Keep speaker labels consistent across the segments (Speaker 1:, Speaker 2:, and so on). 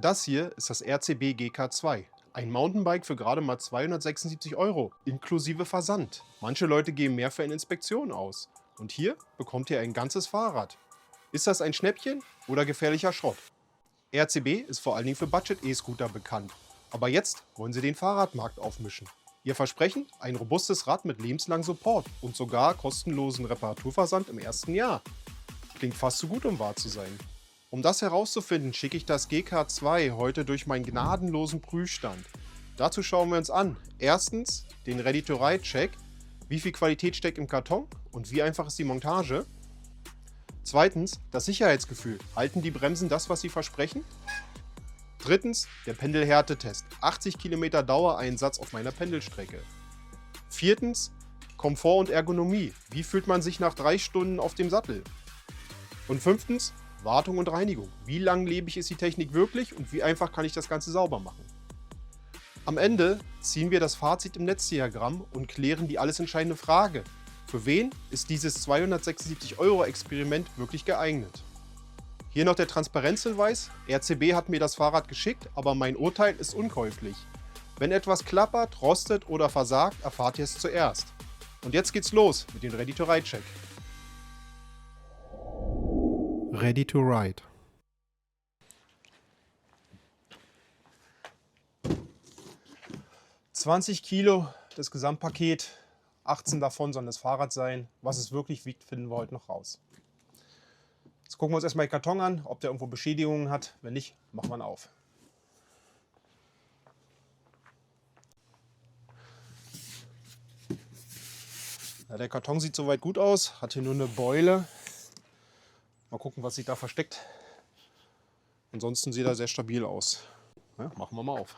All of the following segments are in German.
Speaker 1: Das hier ist das RCB GK2. Ein Mountainbike für gerade mal 276 Euro, inklusive Versand. Manche Leute geben mehr für eine Inspektion aus. Und hier bekommt ihr ein ganzes Fahrrad. Ist das ein Schnäppchen oder gefährlicher Schrott? RCB ist vor allen Dingen für Budget-E-Scooter bekannt. Aber jetzt wollen sie den Fahrradmarkt aufmischen. Ihr Versprechen? Ein robustes Rad mit lebenslangem Support und sogar kostenlosen Reparaturversand im ersten Jahr. Klingt fast zu gut, um wahr zu sein. Um das herauszufinden, schicke ich das GK2 heute durch meinen gnadenlosen Prüfstand. Dazu schauen wir uns an. Erstens den Ready-to-Ride-Check. Wie viel Qualität steckt im Karton und wie einfach ist die Montage? Zweitens das Sicherheitsgefühl. Halten die Bremsen das, was sie versprechen? Drittens der Pendelhärtetest. 80 Kilometer Dauereinsatz auf meiner Pendelstrecke. Viertens Komfort und Ergonomie. Wie fühlt man sich nach 3 Stunden auf dem Sattel? Und fünftens Wartung und Reinigung. Wie langlebig ist die Technik wirklich und wie einfach kann ich das Ganze sauber machen? Am Ende ziehen wir das Fazit im Netzdiagramm und klären die alles entscheidende Frage. Für wen ist dieses 276 Euro Experiment wirklich geeignet? Hier noch der Transparenzhinweis. RCB hat mir das Fahrrad geschickt, aber mein Urteil ist unkäuflich. Wenn etwas klappert, rostet oder versagt, erfahrt ihr es zuerst. Und jetzt geht's los mit dem Ready-to-Ride-Check. Ready to Ride. $20 Kilo das Gesamtpaket, 18 davon sollen das Fahrrad sein. Was es wirklich wiegt, finden wir heute noch raus. Jetzt gucken wir uns erstmal den Karton an, ob der irgendwo Beschädigungen hat. Wenn nicht, machen wir ihn auf. Ja, der Karton sieht soweit gut aus, hat hier nur eine Beule. Mal gucken, was sich da versteckt. Ansonsten sieht er sehr stabil aus. Ja, machen wir mal auf.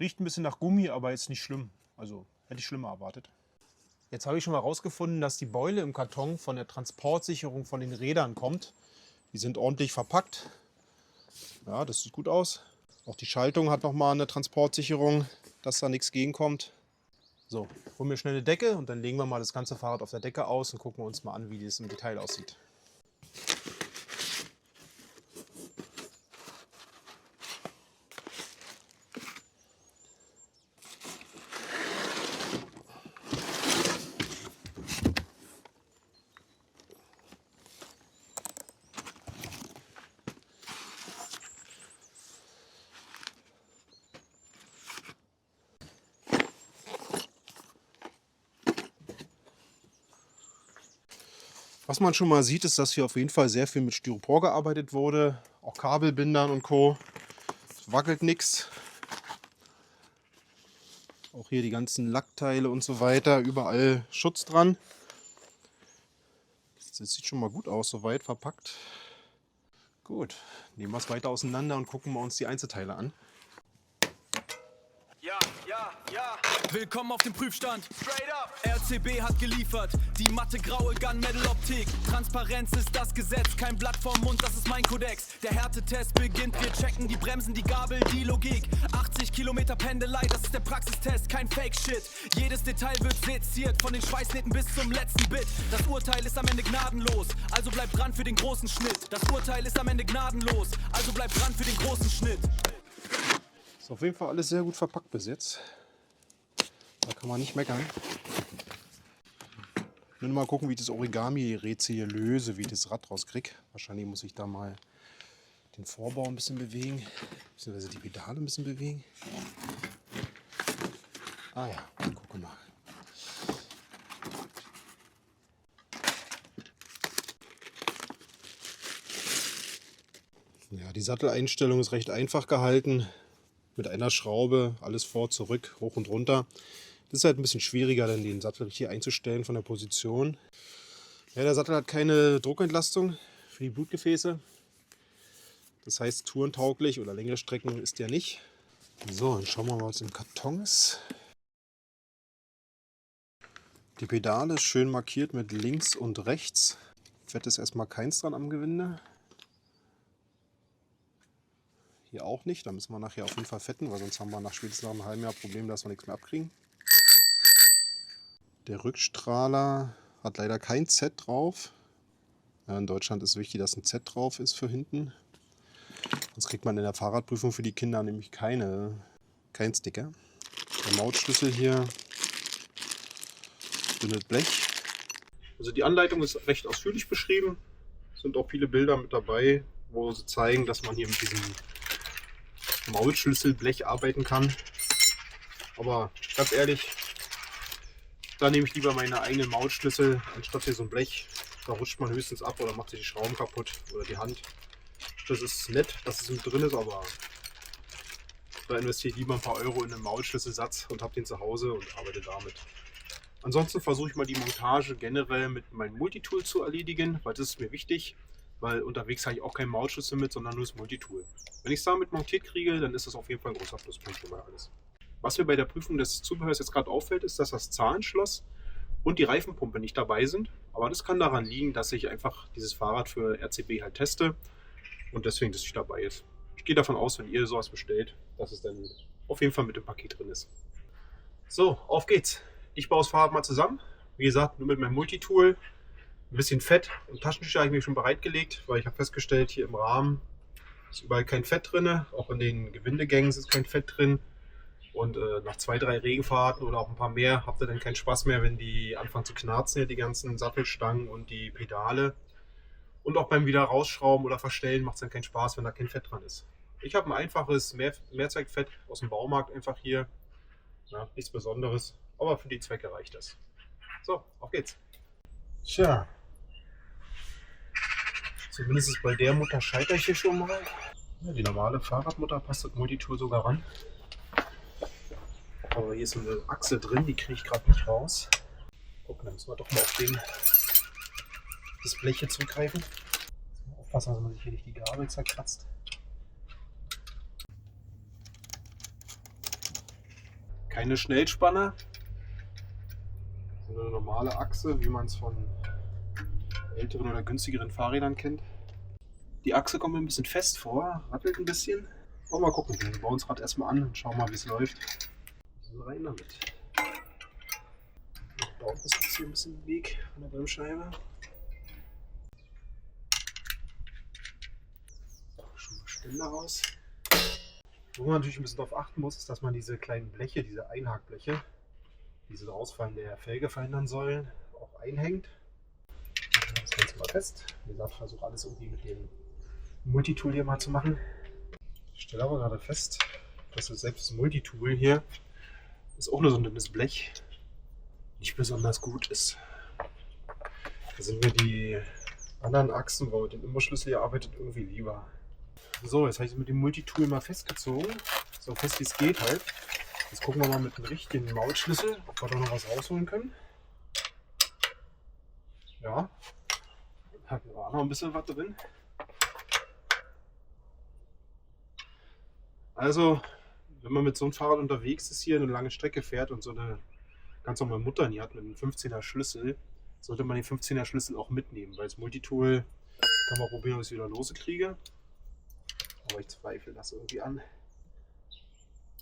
Speaker 1: Riecht ein bisschen nach Gummi, aber jetzt nicht schlimm. Also hätte ich schlimmer erwartet. Jetzt habe ich schon mal herausgefunden, dass die Beule im Karton von der Transportsicherung von den Rädern kommt. Die sind ordentlich verpackt. Ja, das sieht gut aus. Auch die Schaltung hat nochmal eine Transportsicherung, dass da nichts gegenkommt. So, holen wir schnell eine Decke und dann legen wir mal das ganze Fahrrad auf der Decke aus und gucken uns mal an, wie das im Detail aussieht. Was man schon mal sieht, ist, dass hier auf jeden Fall sehr viel mit Styropor gearbeitet wurde. Auch Kabelbindern und Co. Es wackelt nichts. Auch hier die ganzen Lackteile und so weiter. Überall Schutz dran. Das sieht schon mal gut aus, soweit verpackt. Gut, nehmen wir es weiter auseinander und gucken wir uns die Einzelteile an.
Speaker 2: Ja, ja, ja. Willkommen auf dem Prüfstand. Straight up. RCB hat geliefert. Die matte graue Gunmetal-Optik. Transparenz ist das Gesetz. Kein Blatt vorm Mund, das ist mein Kodex. Der Härtetest beginnt. Wir checken die Bremsen, die Gabel, die Logik. 80 Kilometer Pendelei, das ist der Praxistest. Kein Fake-Shit. Jedes Detail wird seziert. Von den Schweißnähten bis zum letzten Bit. Das Urteil ist am Ende gnadenlos. Also bleib dran für den großen Schnitt. Das Urteil ist am Ende gnadenlos. Also bleib dran für den großen Schnitt.
Speaker 1: Ist auf jeden Fall alles sehr gut verpackt bis jetzt. Da kann man nicht meckern. Ich will nur mal gucken, wie ich das Origami-Rätsel hier löse, wie ich das Rad rauskriege. Wahrscheinlich muss ich da mal den Vorbau ein bisschen bewegen, beziehungsweise die Pedale ein bisschen bewegen. Ah ja, gucke mal. Ja, die Satteleinstellung ist recht einfach gehalten. Mit einer Schraube, alles vor, zurück, hoch und runter. Das ist halt ein bisschen schwieriger, dann den Sattel hier einzustellen von der Position. Ja, der Sattel hat keine Druckentlastung für die Blutgefäße. Das heißt, tourentauglich oder längere Strecken ist der nicht. So, dann schauen wir mal, was im Karton ist. Die Pedale schön markiert mit links und rechts. Fett ist erstmal keins dran am Gewinde. Hier auch nicht, da müssen wir nachher auf jeden Fall fetten, weil sonst haben wir spätestens nach einem halben Jahr Probleme, dass wir nichts mehr abkriegen. Der Rückstrahler hat leider kein Z drauf. Ja, in Deutschland ist wichtig, dass ein Z drauf ist für hinten. Sonst kriegt man in der Fahrradprüfung für die Kinder nämlich keinen Sticker. Der Mautschlüssel hier, dünnes Blech. Also die Anleitung ist recht ausführlich beschrieben. Es sind auch viele Bilder mit dabei, wo sie zeigen, dass man hier mit diesem Maulschlüsselblech arbeiten kann. Aber ganz ehrlich, da nehme ich lieber meine eigenen Maulschlüssel, anstatt hier so ein Blech. Da rutscht man höchstens ab oder macht sich die Schrauben kaputt oder die Hand. Das ist nett, dass es mit drin ist, aber da investiere ich lieber ein paar Euro in einen Maulschlüsselsatz und habe den zu Hause und arbeite damit. Ansonsten versuche ich mal die Montage generell mit meinem Multitool zu erledigen, weil das ist mir wichtig, weil unterwegs habe ich auch keinen Maulschlüssel mit, sondern nur das Multitool. Wenn ich es damit montiert kriege, dann ist das auf jeden Fall ein großer Pluspunkt für alles. Was mir bei der Prüfung des Zubehörs jetzt gerade auffällt, ist, dass das Zahlenschloss und die Reifenpumpe nicht dabei sind. Aber das kann daran liegen, dass ich einfach dieses Fahrrad für RCB halt teste und deswegen das nicht dabei ist. Ich gehe davon aus, wenn ihr sowas bestellt, dass es dann auf jeden Fall mit dem Paket drin ist. So, auf geht's. Ich baue das Fahrrad mal zusammen. Wie gesagt, nur mit meinem Multitool. Ein bisschen Fett und Taschentücher habe ich mir schon bereitgelegt, weil ich habe festgestellt, hier im Rahmen ist überall kein Fett drin. Auch in den Gewindegängen ist kein Fett drin. Und nach 2, 3 Regenfahrten oder auch ein paar mehr habt ihr dann keinen Spaß mehr, wenn die anfangen zu knarzen, hier die ganzen Sattelstangen und die Pedale. Und auch beim wieder rausschrauben oder verstellen macht es dann keinen Spaß, wenn da kein Fett dran ist. Ich habe ein einfaches Mehrzeigfett aus dem Baumarkt einfach hier. Ja, nichts Besonderes, aber für die Zwecke reicht das. So, auf geht's. Tja. Zumindest bei der Mutter scheitere ich hier schon mal. Ja, die normale Fahrradmutter passt das Multitool sogar ran. Aber hier ist so eine Achse drin, die kriege ich gerade nicht raus. Gucken, dann müssen wir doch mal auf das Blech hier zurückgreifen. Aufpassen, dass man sich hier nicht die Gabel zerkratzt. Keine Schnellspanner. So eine normale Achse, wie man es von älteren oder günstigeren Fahrrädern kennt. Die Achse kommt mir ein bisschen fest vor, rattelt ein bisschen. Aber mal gucken, wir bauen das Rad erstmal an und schauen mal, wie es läuft. Rein damit. Da unten ist jetzt hier ein bisschen im Weg von der Bremsscheibe. Schon mal Ständer raus. Wo man natürlich ein bisschen darauf achten muss, ist, dass man diese kleinen Bleche, diese Einhackbleche, die so Ausfallen der Felge verhindern sollen, auch einhängt. Das Ganze mal fest. Wie gesagt, ich versuche alles irgendwie mit dem Multitool hier mal zu machen. Ich stelle aber gerade fest, dass selbst das Multitool hier ist auch nur so ein dünnes Blech, nicht besonders gut ist. Da sind mir die anderen Achsen, wo man mit dem Imbusschlüssel hier arbeitet, irgendwie lieber. So, jetzt habe ich es mit dem Multitool mal festgezogen, so fest wie es geht halt. Jetzt gucken wir mal mit dem richtigen Maulschlüssel, ob wir da noch was rausholen können. Ja, da war noch ein bisschen was drin. Also, wenn man mit so einem Fahrrad unterwegs ist, hier eine lange Strecke fährt und so eine ganz normale Mutter hier hat mit einem 15er Schlüssel, sollte man den 15er Schlüssel auch mitnehmen, weil das Multitool kann man probieren, ob ich es wieder loskriege. Aber ich zweifle das irgendwie an.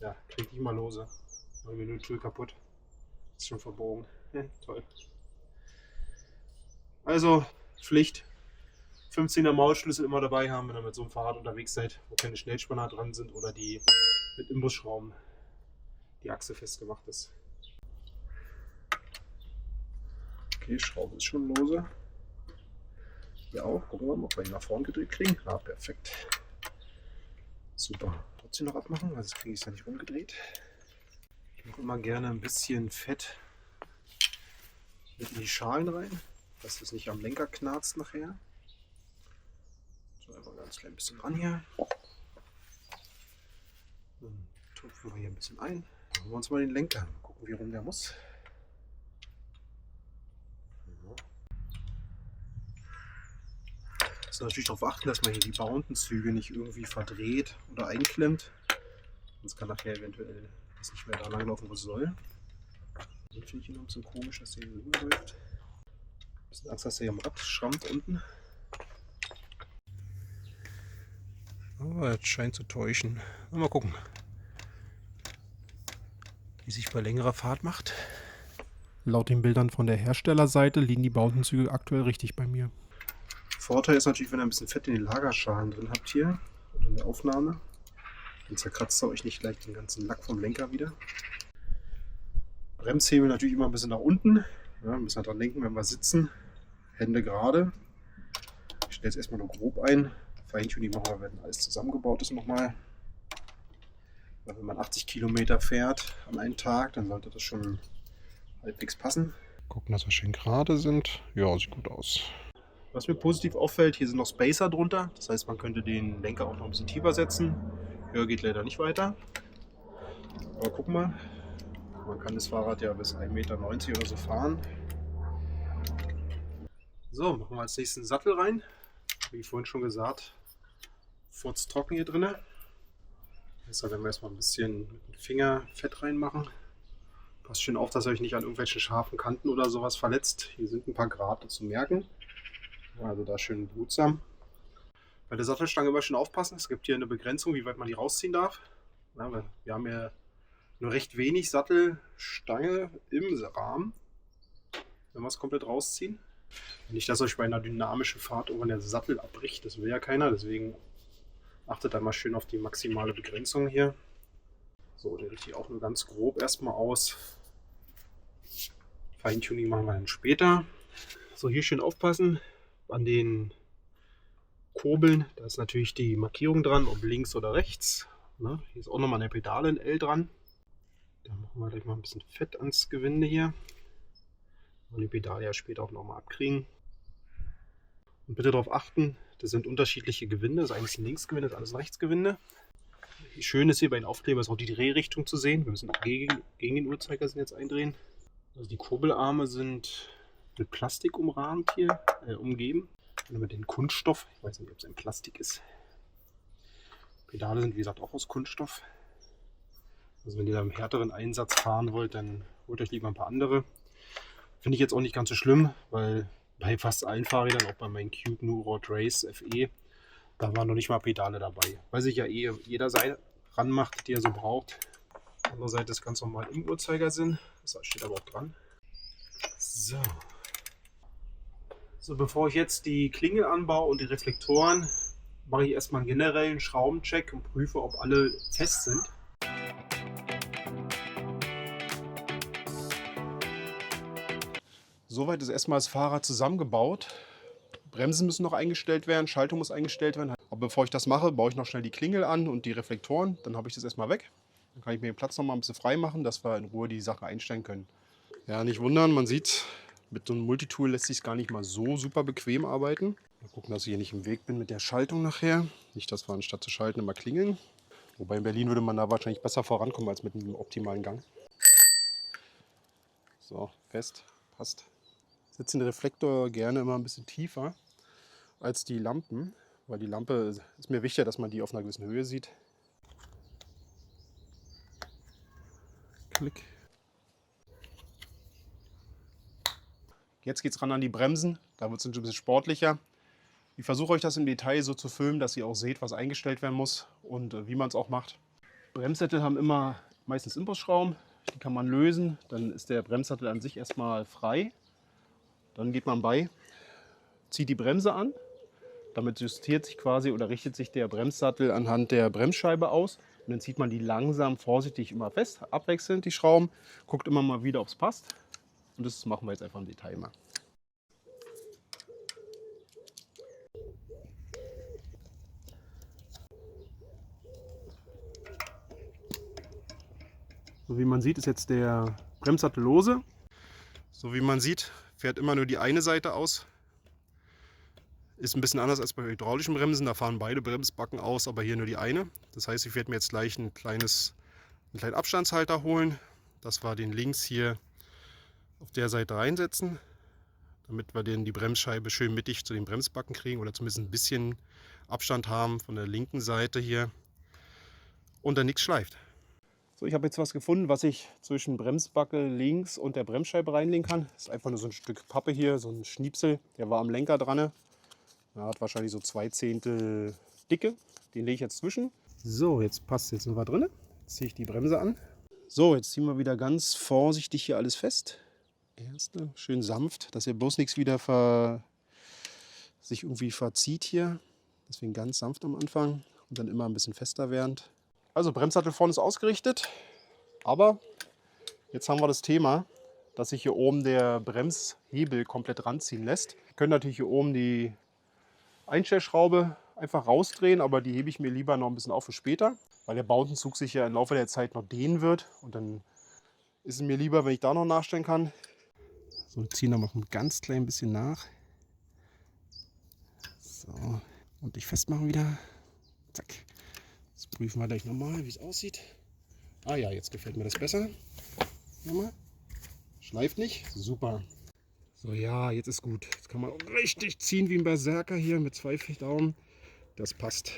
Speaker 1: Ja, kriege ich mal lose. Mein Multitool kaputt. Ist schon verbogen. Ja, toll. Also, Pflicht. 15er Maulschlüssel immer dabei haben, wenn ihr mit so einem Fahrrad unterwegs seid, wo keine Schnellspanner dran sind oder die mit Imbusschrauben die Achse festgemacht ist. Okay, Schraube ist schon lose. Hier auch. Gucken wir mal, ob wir ihn nach vorne gedreht kriegen. Ah, perfekt. Super. Trotzdem noch abmachen, weil sonst kriege ich es ja nicht rumgedreht. Ich mache immer gerne ein bisschen Fett mit in die Schalen rein, dass es nicht am Lenker knarzt nachher. So, einfach ganz klein bisschen ran hier. Dann tupfen wir hier ein bisschen ein. Machen wir uns mal den Lenker. Gucken, wie rum der muss. Wir müssen natürlich darauf achten, dass man hier die Bauntenzüge nicht irgendwie verdreht oder einklemmt. Sonst kann nachher eventuell das nicht mehr da langlaufen, wo es soll. Dann finde ich ihn noch ein bisschen komisch, dass der hier rüberläuft. Ein bisschen Angst, dass der hier am Rad schrammt unten. Aber es scheint zu täuschen. Mal gucken, wie sich bei längerer Fahrt macht. Laut den Bildern von der Herstellerseite liegen die Bowdenzüge aktuell richtig bei mir. Vorteil ist natürlich, wenn ihr ein bisschen Fett in den Lagerschalen drin habt hier und in der Aufnahme, dann zerkratzt ihr euch nicht gleich den ganzen Lack vom Lenker wieder. Bremshebel natürlich immer ein bisschen nach unten. Ja, müssen wir dran denken, wenn wir sitzen. Hände gerade. Ich stelle es erstmal nur grob ein. Feintuning machen wir, wenn alles zusammengebaut ist nochmal. Weil wenn man 80 Kilometer fährt an einem Tag, dann sollte das schon halbwegs passen. Gucken, dass wir schön gerade sind. Ja, sieht gut aus. Was mir positiv auffällt, hier sind noch Spacer drunter. Das heißt, man könnte den Lenker auch noch ein bisschen tiefer setzen. Höher geht leider nicht weiter. Aber gucken wir. Man kann das Fahrrad ja bis 1,90 Meter oder so fahren. So, machen wir als nächstes einen Sattel rein. Wie vorhin schon gesagt, furztrocken hier drin. Deshalb werden wir erstmal ein bisschen mit dem Finger Fett reinmachen. Passt schön auf, dass ihr euch nicht an irgendwelchen scharfen Kanten oder sowas verletzt. Hier sind ein paar Grate zu merken. Also da schön behutsam. Bei der Sattelstange immer schön aufpassen. Es gibt hier eine Begrenzung, wie weit man die rausziehen darf. Ja, wir haben hier nur recht wenig Sattelstange im Rahmen, wenn wir es komplett rausziehen. Nicht, dass euch bei einer dynamischen Fahrt irgendwann der Sattel abbricht. Das will ja keiner. Deswegen achtet einmal schön auf die maximale Begrenzung hier. So, den richte ich auch nur ganz grob erstmal aus. Feintuning machen wir dann später. So, hier schön aufpassen an den Kurbeln. Da ist natürlich die Markierung dran, ob links oder rechts. Ne? Hier ist auch nochmal eine Pedale in L dran. Da machen wir gleich mal ein bisschen Fett ans Gewinde hier. Und die Pedale ja später auch nochmal abkriegen. Und bitte darauf achten, das sind unterschiedliche Gewinde. Das eine ist ein Linksgewinde, das andere ist ein Rechtsgewinde. Schön ist hier bei den Aufklebern ist auch die Drehrichtung zu sehen. Wir müssen auch gegen den Uhrzeigersinn jetzt eindrehen. Also die Kurbelarme sind mit Plastik umrahmt hier, umgeben. Und mit dem Kunststoff, ich weiß nicht, ob es ein Plastik ist. Pedale sind wie gesagt auch aus Kunststoff. Also wenn ihr da im härteren Einsatz fahren wollt, dann holt euch lieber ein paar andere. Finde ich jetzt auch nicht ganz so schlimm, weil bei fast allen Fahrrädern, auch bei meinem Cube Nurod Race FE, da waren noch nicht mal Pedale dabei. Weil sich ja eh jeder Seite ranmacht, die er so braucht. Auf der anderen Seite ist ganz normal im Uhrzeigersinn. Das steht aber auch dran. So. So, bevor ich jetzt die Klingel anbaue und die Reflektoren, mache ich erstmal einen generellen Schraubencheck und prüfe, ob alle fest sind. Soweit ist erstmal das Fahrrad zusammengebaut. Bremsen müssen noch eingestellt werden, Schaltung muss eingestellt werden. Aber bevor ich das mache, baue ich noch schnell die Klingel an und die Reflektoren. Dann habe ich das erstmal weg. Dann kann ich mir den Platz noch mal ein bisschen frei machen, dass wir in Ruhe die Sache einstellen können. Ja, nicht wundern, man sieht, mit so einem Multitool lässt sich gar nicht mal so super bequem arbeiten. Mal gucken, dass ich hier nicht im Weg bin mit der Schaltung nachher. Nicht, dass wir anstatt zu schalten immer klingeln. Wobei in Berlin würde man da wahrscheinlich besser vorankommen als mit einem optimalen Gang. So, fest, passt. Ich setze den Reflektor gerne immer ein bisschen tiefer als die Lampen, weil die Lampe ist mir wichtiger, dass man die auf einer gewissen Höhe sieht. Klick. Jetzt geht es ran an die Bremsen, da wird es ein bisschen sportlicher. Ich versuche euch das im Detail so zu filmen, dass ihr auch seht, was eingestellt werden muss und wie man es auch macht. Bremssättel haben immer meistens Imbusschrauben, die kann man lösen, dann ist der Bremssattel an sich erstmal frei. Dann geht man bei, zieht die Bremse an, damit justiert sich quasi oder richtet sich der Bremssattel anhand der Bremsscheibe aus. Und dann zieht man die langsam, vorsichtig immer fest, abwechselnd die Schrauben, guckt immer mal wieder, ob es passt. Und das machen wir jetzt einfach im Detail mal. So wie man sieht, ist jetzt der Bremssattel lose. So wie man sieht, fährt immer nur die eine Seite aus. Ist ein bisschen anders als bei hydraulischen Bremsen, da fahren beide Bremsbacken aus, aber hier nur die eine. Das heißt, ich werde mir jetzt gleich einen kleinen Abstandshalter holen, dass wir den links hier auf der Seite reinsetzen, damit wir die Bremsscheibe schön mittig zu den Bremsbacken kriegen oder zumindest ein bisschen Abstand haben von der linken Seite hier und dann nichts schleift. So, ich habe jetzt was gefunden, was ich zwischen Bremsbacke links und der Bremsscheibe reinlegen kann. Das ist einfach nur so ein Stück Pappe hier, so ein Schniepsel. Der war am Lenker dran. Er hat wahrscheinlich so 2/10 Dicke. Den lege ich jetzt zwischen. So, jetzt passt, jetzt sind wir drin. Jetzt ziehe ich die Bremse an. So, jetzt ziehen wir wieder ganz vorsichtig hier alles fest. Erste, schön sanft, dass hier bloß nichts wieder sich irgendwie verzieht hier. Deswegen ganz sanft am Anfang und dann immer ein bisschen fester während. Also Bremssattel vorne ist ausgerichtet, aber jetzt haben wir das Thema, dass sich hier oben der Bremshebel komplett ranziehen lässt. Wir können natürlich hier oben die Einstellschraube einfach rausdrehen, aber die hebe ich mir lieber noch ein bisschen auf für später, weil der Bowdenzug sich ja im Laufe der Zeit noch dehnen wird und dann ist es mir lieber, wenn ich da noch nachstellen kann. So, wir ziehen noch ein ganz klein bisschen nach. So, und dich festmachen wieder. Zack. Jetzt prüfen wir gleich nochmal, wie es aussieht. Ah ja, jetzt gefällt mir das besser. Nochmal. Schleift nicht. Super. So, ja, jetzt ist gut. Jetzt kann man auch richtig ziehen wie ein Berserker hier mit 2 Daumen. Das passt.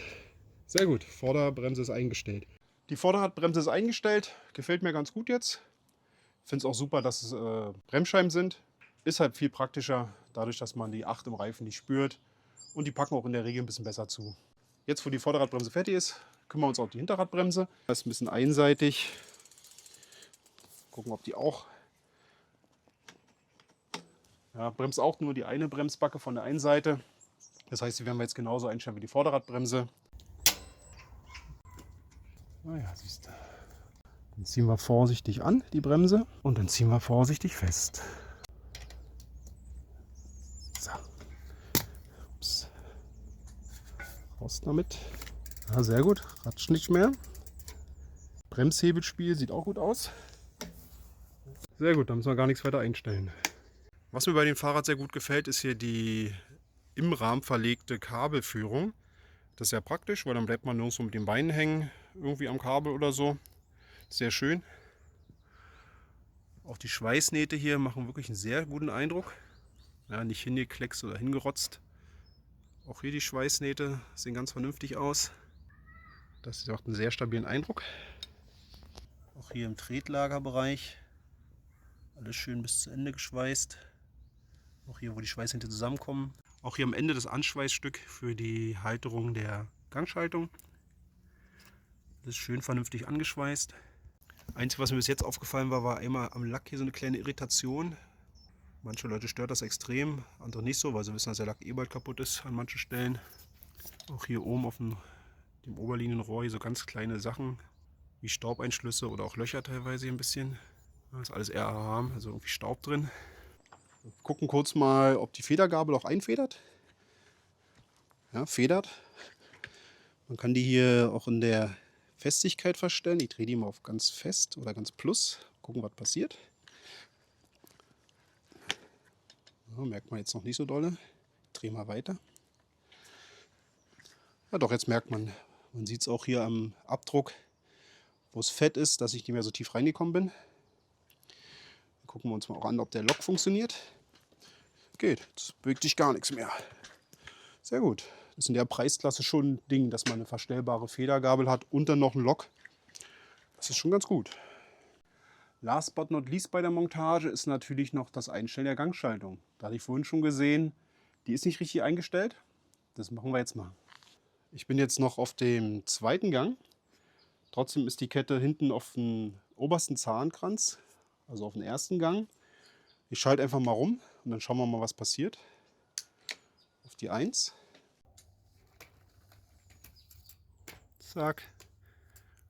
Speaker 1: Sehr gut. Vorderbremse ist eingestellt. Die Vorderradbremse ist eingestellt. Gefällt mir ganz gut jetzt. Ich finde es auch super, dass es Bremsscheiben sind. Ist halt viel praktischer, dadurch, dass man die 8 im Reifen nicht spürt. Und die packen auch in der Regel ein bisschen besser zu. Jetzt, wo die Vorderradbremse fertig ist, kümmern wir uns auch um die Hinterradbremse. Das ist ein bisschen einseitig. Gucken, ob die auch. Ja, bremst auch nur die eine Bremsbacke von der einen Seite. Das heißt, die werden wir jetzt genauso einstellen wie die Vorderradbremse. Naja, siehst du. Dann ziehen wir vorsichtig an, die Bremse. Und dann ziehen wir vorsichtig fest. So. Ups. Raus damit. Ja, sehr gut, ratscht nicht mehr. Bremshebelspiel sieht auch gut aus. Sehr gut, da müssen wir gar nichts weiter einstellen. Was mir bei dem Fahrrad sehr gut gefällt, ist hier die im Rahmen verlegte Kabelführung. Das ist sehr praktisch, weil dann bleibt man nirgendwo mit den Beinen hängen, irgendwie am Kabel oder so. Sehr schön. Auch die Schweißnähte hier machen wirklich einen sehr guten Eindruck. Ja, nicht hingekleckst oder hingerotzt. Auch hier die Schweißnähte sehen ganz vernünftig aus. Das macht einen sehr stabilen Eindruck. Auch hier im Tretlagerbereich alles schön bis zu Ende geschweißt. Auch hier, wo die Schweißnähte zusammenkommen. Auch hier am Ende das Anschweißstück für die Halterung der Gangschaltung. Das ist schön vernünftig angeschweißt. Einzige, was mir bis jetzt aufgefallen war, war einmal am Lack hier so eine kleine Irritation. Manche Leute stört das extrem, andere nicht so, weil sie wissen, dass der Lack eh bald kaputt ist an manchen Stellen. Auch hier oben auf dem Oberlinienrohr hier so ganz kleine Sachen wie Staubeinschlüsse oder auch Löcher teilweise hier ein bisschen. Das ist alles eher arm, also irgendwie Staub drin. Wir gucken kurz mal, ob die Federgabel auch einfedert. Ja, federt. Man kann die hier auch in der Festigkeit verstellen. Ich drehe die mal auf ganz fest oder ganz plus. Gucken, was passiert. Ja, merkt man jetzt noch nicht so dolle. Ich drehe mal weiter. Ja doch, jetzt merkt man. Man sieht es auch hier am Abdruck, wo es fett ist, dass ich nicht mehr so tief reingekommen bin. Dann gucken wir uns mal auch an, ob der Lock funktioniert. Geht, jetzt bewegt sich gar nichts mehr. Sehr gut. Das ist in der Preisklasse schon ein Ding, dass man eine verstellbare Federgabel hat und dann noch ein Lock. Das ist schon ganz gut. Last but not least bei der Montage ist natürlich noch das Einstellen der Gangschaltung. Da hatte ich vorhin schon gesehen, die ist nicht richtig eingestellt. Das machen wir jetzt mal. Ich bin jetzt noch auf dem zweiten Gang. Trotzdem ist die Kette hinten auf dem obersten Zahnkranz, also auf dem ersten Gang. Ich schalte einfach mal rum und dann schauen wir mal, was passiert. Auf die 1. Zack.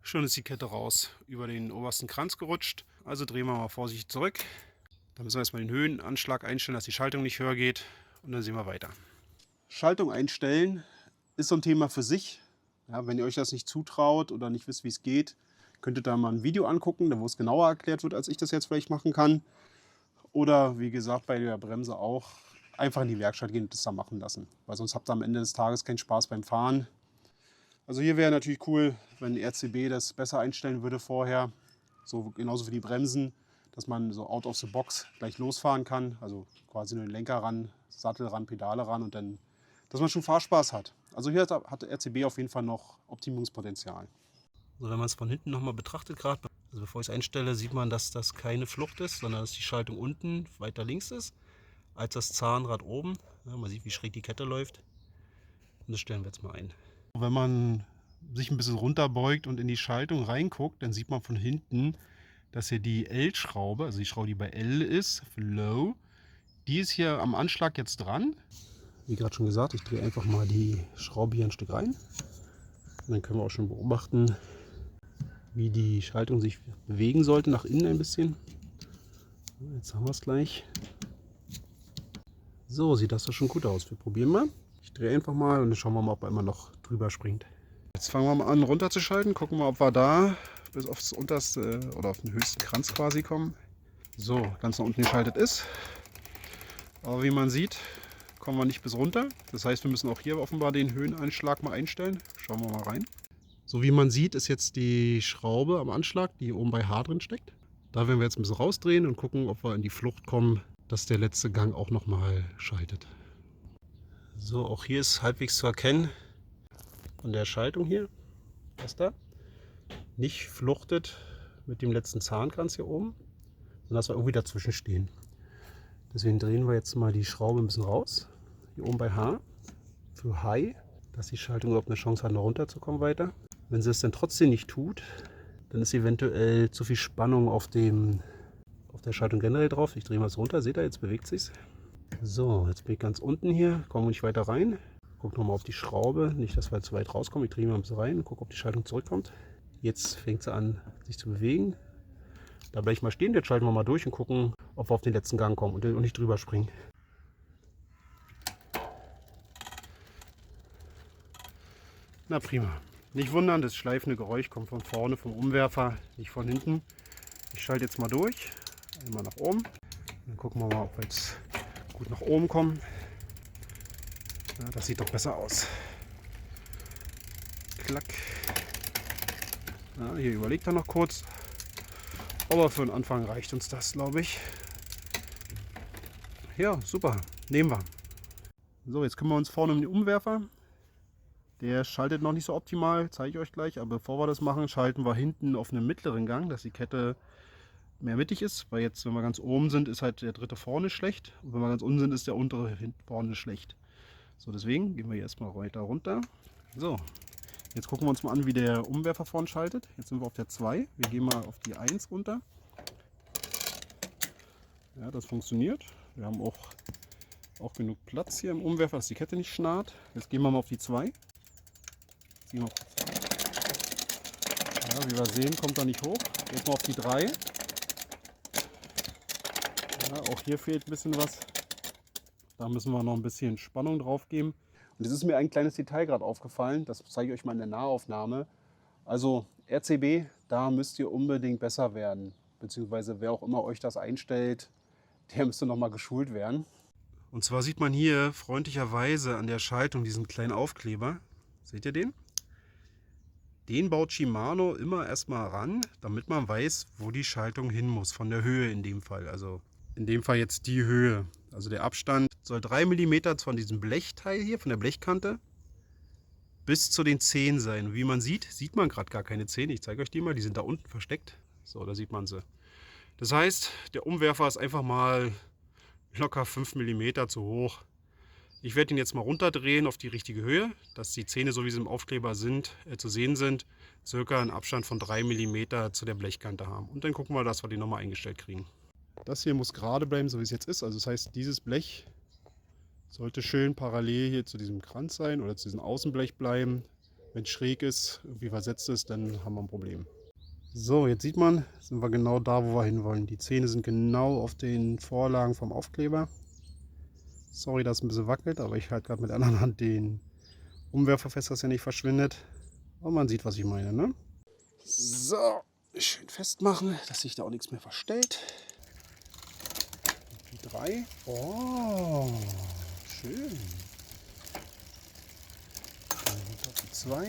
Speaker 1: Schon ist die Kette raus, über den obersten Kranz gerutscht. Also drehen wir mal vorsichtig zurück. Dann müssen wir erstmal den Höhenanschlag einstellen, dass die Schaltung nicht höher geht. Und dann sehen wir weiter. Schaltung einstellen ist so ein Thema für sich. Ja, wenn ihr euch das nicht zutraut oder nicht wisst, wie es geht, könnt ihr da mal ein Video angucken, wo es genauer erklärt wird, als ich das jetzt vielleicht machen kann. Oder wie gesagt, bei der Bremse auch einfach in die Werkstatt gehen und das da machen lassen. Weil sonst habt ihr am Ende des Tages keinen Spaß beim Fahren. Also hier wäre natürlich cool, wenn RCB das besser einstellen würde vorher. So genauso für die Bremsen, dass man so out of the box gleich losfahren kann. Also quasi nur den Lenker ran, Sattel ran, Pedale ran und dann, dass man schon Fahrspaß hat. Also hier hat RCB auf jeden Fall noch Optimierungspotenzial.
Speaker 3: Also wenn man es von hinten nochmal betrachtet gerade, also bevor ich es einstelle, sieht man, dass das keine Flucht ist, sondern dass die Schaltung unten weiter links ist, als das Zahnrad oben. Ja, man sieht, wie schräg die Kette läuft. Und das stellen wir jetzt mal ein. Wenn man sich ein bisschen runterbeugt und in die Schaltung reinguckt, dann sieht man von hinten, dass hier die L-Schraube, also die Schraube, die bei L ist, für Low, die ist hier am Anschlag jetzt dran. Wie gerade schon gesagt, ich drehe einfach mal die Schraube hier ein Stück rein. Und dann können wir auch schon beobachten, wie die Schaltung sich bewegen sollte, nach innen ein bisschen. Jetzt haben wir es gleich. So, sieht das doch schon gut aus. Wir probieren mal. Ich drehe einfach mal und dann schauen wir mal, ob er immer noch drüber springt. Jetzt fangen wir mal an runterzuschalten. Gucken wir, ob wir da bis aufs unterste oder auf den höchsten Kranz quasi kommen. So, ganz nach unten geschaltet ist. Aber wie man sieht, kommen wir nicht bis runter. Das heißt, wir müssen auch hier offenbar den Höheneinschlag mal einstellen. Schauen wir mal rein. So wie man sieht, ist jetzt die Schraube am Anschlag, die oben bei H drin steckt. Da werden wir jetzt ein bisschen rausdrehen und gucken, ob wir in die Flucht kommen, dass der letzte Gang auch nochmal schaltet. So, auch hier ist halbwegs zu erkennen von der Schaltung hier, das da nicht fluchtet mit dem letzten Zahnkranz hier oben, sondern dass wir irgendwie dazwischen stehen. Deswegen drehen wir jetzt mal die Schraube ein bisschen raus, hier oben bei H, für High, dass die Schaltung überhaupt eine Chance hat, noch runterzukommen weiter. Wenn sie es dann trotzdem nicht tut, dann ist eventuell zu viel Spannung auf der Schaltung generell drauf. Ich drehe mal es runter, seht ihr, jetzt bewegt es sich. So, jetzt bin ich ganz unten hier, kommen wir nicht weiter rein. Guck nochmal auf die Schraube, nicht, dass wir zu weit rauskommen. Ich drehe mal ein bisschen rein, gucke, ob die Schaltung zurückkommt. Jetzt fängt sie an, sich zu bewegen. Da bleibe ich mal stehen, jetzt schalten wir mal durch und gucken, ob wir auf den letzten Gang kommen und nicht drüber springen. Na prima. Nicht wundern, das schleifende Geräusch kommt von vorne, vom Umwerfer, nicht von hinten. Ich schalte jetzt mal durch, einmal nach oben. Dann gucken wir mal, ob wir jetzt gut nach oben kommen. Ja, das sieht doch besser aus. Klack. Ja, hier überlegt er noch kurz. Aber für den Anfang reicht uns das, glaube ich. Ja, super. Nehmen wir. So, jetzt kümmern wir uns vorne um den Umwerfer. Der schaltet noch nicht so optimal, zeige ich euch gleich. Aber bevor wir das machen, schalten wir hinten auf einen mittleren Gang, dass die Kette mehr mittig ist. Weil jetzt, wenn wir ganz oben sind, ist halt der dritte vorne schlecht. Und wenn wir ganz unten sind, ist der untere hinten vorne schlecht. So, deswegen gehen wir jetzt mal weiter runter. So, jetzt gucken wir uns mal an, wie der Umwerfer vorne schaltet. Jetzt sind wir auf der 2. Wir gehen mal auf die 1 runter. Ja, das funktioniert. Wir haben auch genug Platz hier im Umwerfer, dass die Kette nicht schnarrt. Jetzt gehen wir mal auf die 2. Ja, wie wir sehen, kommt er nicht hoch. Jetzt mal auf die 3. Ja, auch hier fehlt ein bisschen was. Da müssen wir noch ein bisschen Spannung drauf geben. Und jetzt ist mir ein kleines Detail gerade aufgefallen. Das zeige ich euch mal in der Nahaufnahme. Also RCB, da müsst ihr unbedingt besser werden. Beziehungsweise wer auch immer euch das einstellt, der müsste noch mal geschult werden. Und zwar sieht man hier freundlicherweise an der Schaltung diesen kleinen Aufkleber. Seht ihr den? Den baut Shimano immer erstmal ran, damit man weiß, wo die Schaltung hin muss, von der Höhe in dem Fall. Also in dem Fall jetzt die Höhe. Also der Abstand soll 3 mm von diesem Blechteil hier, von der Blechkante, bis zu den Zehen sein. Wie man sieht, sieht man gerade gar keine Zähne. Ich zeige euch die mal, die sind da unten versteckt. So, da sieht man sie. Das heißt, der Umwerfer ist einfach mal locker 5 mm zu hoch. Ich werde ihn jetzt mal runterdrehen auf die richtige Höhe, dass die Zähne, so wie sie im Aufkleber sind, zu sehen sind, circa einen Abstand von 3 mm zu der Blechkante haben. Und dann gucken wir, dass wir die nochmal eingestellt kriegen. Das hier muss gerade bleiben, so wie es jetzt ist. Also das heißt, dieses Blech sollte schön parallel hier zu diesem Kranz sein oder zu diesem Außenblech bleiben. Wenn es schräg ist, irgendwie versetzt ist, dann haben wir ein Problem. So, jetzt sieht man, sind wir genau da, wo wir hinwollen. Die Zähne sind genau auf den Vorlagen vom Aufkleber. Sorry, dass es ein bisschen wackelt, aber ich halte gerade mit der anderen Hand den Umwerfer fest, dass er nicht verschwindet. Und man sieht, was ich meine, ne? So, schön festmachen, dass sich da auch nichts mehr verstellt. Die 3. Oh, schön. Dann auf die 2,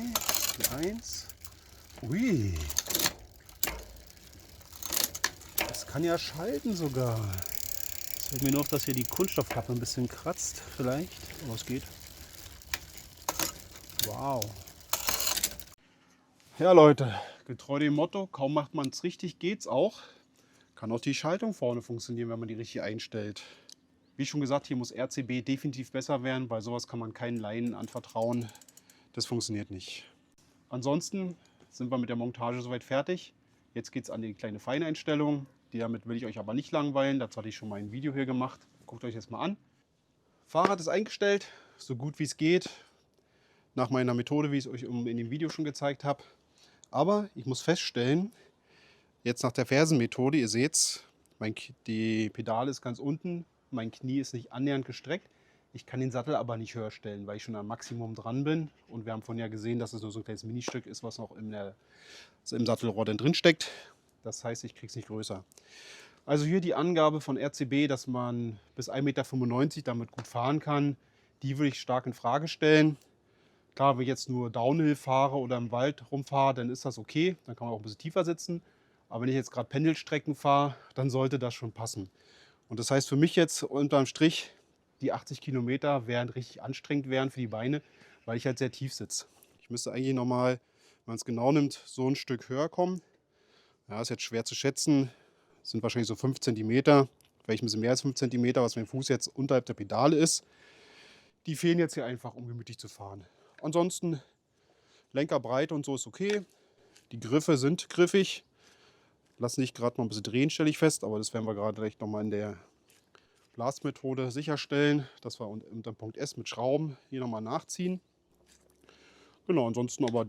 Speaker 3: die 1. Ui. Das kann ja schalten sogar. Es fällt mir nur auf, dass hier die Kunststoffkappe ein bisschen kratzt, vielleicht. Aber es geht. Wow. Ja Leute, getreu dem Motto, kaum macht man es richtig, geht's auch. Kann auch die Schaltung vorne funktionieren, wenn man die richtig einstellt. Wie schon gesagt, hier muss RCB definitiv besser werden. Bei sowas kann man keinen Laien anvertrauen. Das funktioniert nicht. Ansonsten sind wir mit der Montage soweit fertig. Jetzt geht es an die kleine Feineinstellung. Damit will ich euch aber nicht langweilen. Dazu hatte ich schon mal ein Video hier gemacht. Guckt euch das mal an. Fahrrad ist eingestellt, so gut wie es geht. Nach meiner Methode, wie ich es euch in dem Video schon gezeigt habe. Aber ich muss feststellen, jetzt nach der Fersenmethode, ihr seht es, die Pedale ist ganz unten, mein Knie ist nicht annähernd gestreckt. Ich kann den Sattel aber nicht höher stellen, weil ich schon am Maximum dran bin. Und wir haben vorhin ja gesehen, dass es nur so ein kleines Ministück ist, was noch im Sattelrohr dann drin steckt. Das heißt, ich kriege es nicht größer. Also hier die Angabe von RCB, dass man bis 1,95 Meter damit gut fahren kann. Die würde ich stark in Frage stellen. Klar, wenn ich jetzt nur Downhill fahre oder im Wald rumfahre, dann ist das okay. Dann kann man auch ein bisschen tiefer sitzen. Aber wenn ich jetzt gerade Pendelstrecken fahre, dann sollte das schon passen. Und das heißt für mich jetzt unterm Strich, die 80 Kilometer werden richtig anstrengend werden für die Beine, weil ich halt sehr tief sitze. Ich müsste eigentlich nochmal, wenn man es genau nimmt, so ein Stück höher kommen. Ja, ist jetzt schwer zu schätzen. Das sind wahrscheinlich so 5 cm, vielleicht ein bisschen mehr als 5 cm, was mein Fuß jetzt unterhalb der Pedale ist. Die fehlen jetzt hier einfach, um gemütlich zu fahren. Ansonsten Lenkerbreite und so ist okay. Die Griffe sind griffig. Lassen sich gerade noch ein bisschen drehen, stelle ich fest, aber das werden wir gerade gleich nochmal in der Blastmethode sicherstellen, dass wir unter Punkt S mit Schrauben hier nochmal nachziehen. Genau, ansonsten aber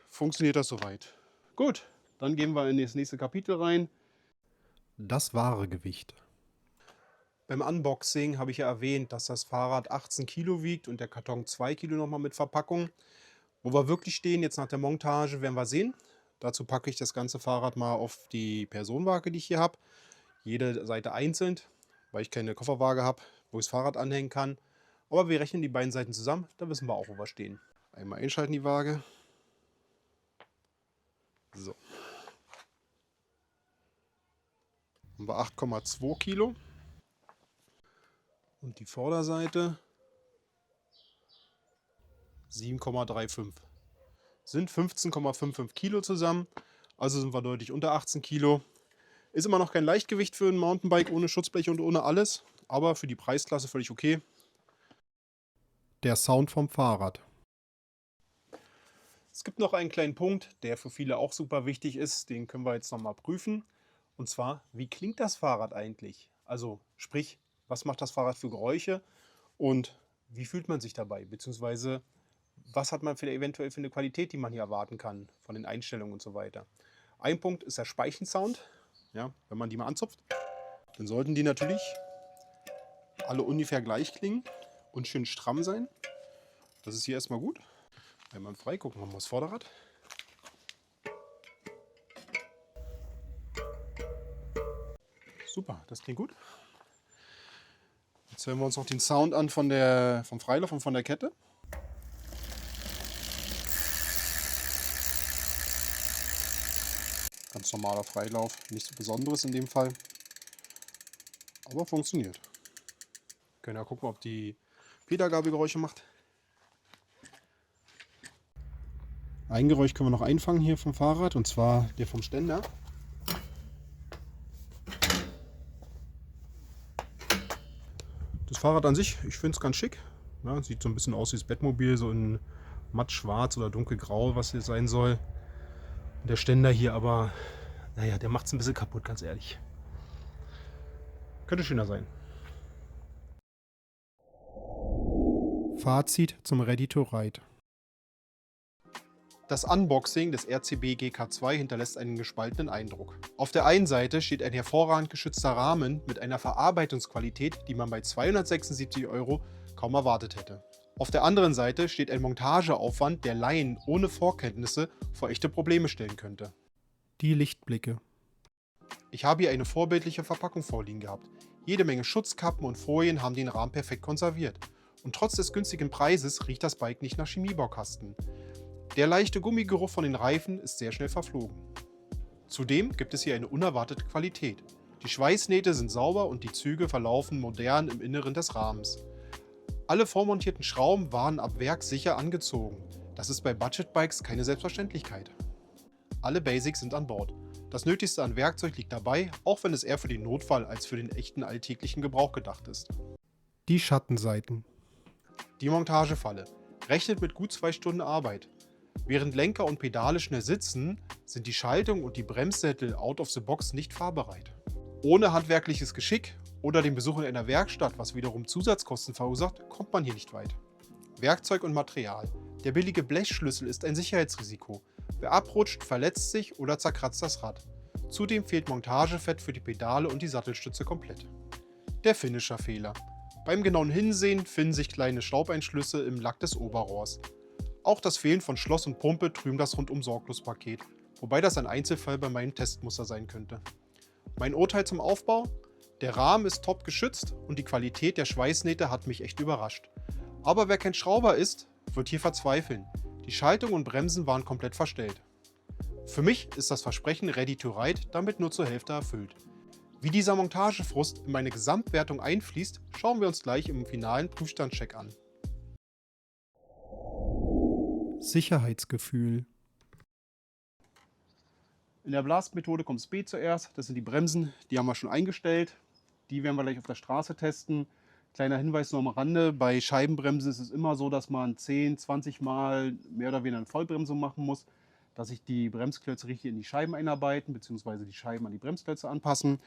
Speaker 3: funktioniert das soweit. Gut, dann gehen wir in das nächste Kapitel rein.
Speaker 1: Das wahre Gewicht. Beim Unboxing habe ich ja erwähnt, dass das Fahrrad 18 Kilo wiegt und der Karton 2 Kilo nochmal mit Verpackung. Wo wir wirklich stehen, jetzt nach der Montage, werden wir sehen. Dazu packe ich das ganze Fahrrad mal auf die Personenwaage, die ich hier habe. Jede Seite einzeln, weil ich keine Kofferwaage habe, wo ich das Fahrrad anhängen kann. Aber wir rechnen die beiden Seiten zusammen, da wissen wir auch, wo wir stehen. Einmal einschalten die Waage. So. Haben wir 8,2 Kilo. Und die Vorderseite 7,35. Sind 15,55 Kilo zusammen. Also sind wir deutlich unter 18 Kilo. Ist immer noch kein Leichtgewicht für ein Mountainbike ohne Schutzblech und ohne alles. Aber für die Preisklasse völlig okay. Der Sound vom Fahrrad. Es gibt noch einen kleinen Punkt, der für viele auch super wichtig ist. Den können wir jetzt nochmal prüfen. Und zwar, wie klingt das Fahrrad eigentlich? Also sprich, was macht das Fahrrad für Geräusche und wie fühlt man sich dabei? Beziehungsweise, was hat man eventuell für eine Qualität, die man hier erwarten kann von den Einstellungen und so weiter. Ein Punkt ist der Speichensound. Ja, wenn man die mal anzupft, dann sollten die natürlich alle ungefähr gleich klingen und schön stramm sein. Das ist hier erstmal gut. Einmal frei, gucken wir mal das Vorderrad. Super, das klingt gut. Jetzt hören wir uns noch den Sound an vom Freilauf und von der Kette. Ganz normaler Freilauf, nichts Besonderes in dem Fall. Aber funktioniert. Wir können ja gucken, ob die Federgabel Geräusche macht. Ein Geräusch können wir noch einfangen hier vom Fahrrad, und zwar der vom Ständer. Das Fahrrad an sich, ich finde es ganz schick. Ja, sieht so ein bisschen aus wie das Bettmobil, so in matt schwarz oder dunkelgrau, was hier sein soll. Und der Ständer hier aber, naja, der macht es ein bisschen kaputt, ganz ehrlich. Könnte schöner sein. Fazit zum Ready to Ride. Das Unboxing des RCB GK2 hinterlässt einen gespaltenen Eindruck. Auf der einen Seite steht ein hervorragend geschützter Rahmen mit einer Verarbeitungsqualität, die man bei 276 € kaum erwartet hätte. Auf der anderen Seite steht ein Montageaufwand, der Laien ohne Vorkenntnisse vor echte Probleme stellen könnte. Die Lichtblicke. Ich habe hier eine vorbildliche Verpackung vorliegen gehabt. Jede Menge Schutzkappen und Folien haben den Rahmen perfekt konserviert. Und trotz des günstigen Preises riecht das Bike nicht nach Chemiebaukasten. Der leichte Gummigeruch von den Reifen ist sehr schnell verflogen. Zudem gibt es hier eine unerwartete Qualität. Die Schweißnähte sind sauber und die Züge verlaufen modern im Inneren des Rahmens. Alle vormontierten Schrauben waren ab Werk sicher angezogen. Das ist bei Budget-Bikes keine Selbstverständlichkeit. Alle Basics sind an Bord. Das Nötigste an Werkzeug liegt dabei, auch wenn es eher für den Notfall als für den echten alltäglichen Gebrauch gedacht ist. Die Schattenseiten. Die Montagefalle. Rechnet mit gut 2 Stunden Arbeit. Während Lenker und Pedale schnell sitzen, sind die Schaltung und die Bremssättel out of the box nicht fahrbereit. Ohne handwerkliches Geschick oder den Besuch in einer Werkstatt, was wiederum Zusatzkosten verursacht, kommt man hier nicht weit. Werkzeug und Material. Der billige Blechschlüssel ist ein Sicherheitsrisiko. Wer abrutscht, verletzt sich oder zerkratzt das Rad. Zudem fehlt Montagefett für die Pedale und die Sattelstütze komplett. Der Finisher-Fehler. Beim genauen Hinsehen finden sich kleine Schraubeinschlüsse im Lack des Oberrohrs. Auch das Fehlen von Schloss und Pumpe trüben das Rundum-Sorglos-Paket, wobei das ein Einzelfall bei meinem Testmuster sein könnte. Mein Urteil zum Aufbau? Der Rahmen ist top geschützt und die Qualität der Schweißnähte hat mich echt überrascht. Aber wer kein Schrauber ist, wird hier verzweifeln. Die Schaltung und Bremsen waren komplett verstellt. Für mich ist das Versprechen Ready to Ride damit nur zur Hälfte erfüllt. Wie dieser Montagefrust in meine Gesamtwertung einfließt, schauen wir uns gleich im finalen Prüfstandscheck an. Sicherheitsgefühl.
Speaker 3: In der Blast-Methode kommt das B zuerst. Das sind die Bremsen, die haben wir schon eingestellt. Die werden wir gleich auf der Straße testen. Kleiner Hinweis noch am Rande, bei Scheibenbremsen ist es immer so, dass man 10, 20 Mal mehr oder weniger eine Vollbremsung machen muss, dass sich die Bremsklötze richtig in die Scheiben einarbeiten, beziehungsweise die Scheiben an die Bremsklötze anpassen.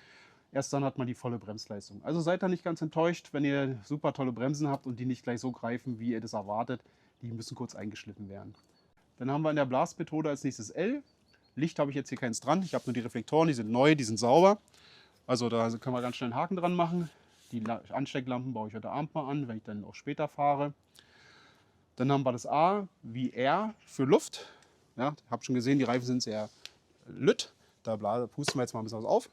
Speaker 3: Erst dann hat man die volle Bremsleistung. Also seid da nicht ganz enttäuscht, wenn ihr super tolle Bremsen habt und die nicht gleich so greifen, wie ihr das erwartet. Die müssen kurz eingeschliffen werden. Dann haben wir in der Blast-Methode als nächstes L. Licht habe ich jetzt hier keins dran. Ich habe nur die Reflektoren, die sind neu, die sind sauber. Also da können wir ganz schnell einen Haken dran machen. Die Anstecklampen baue ich heute Abend mal an, wenn ich dann auch später fahre. Dann haben wir das A wie R für Luft. Ja, habt schon gesehen, die Reifen sind sehr lütt. Da pusten wir jetzt mal ein bisschen was auf.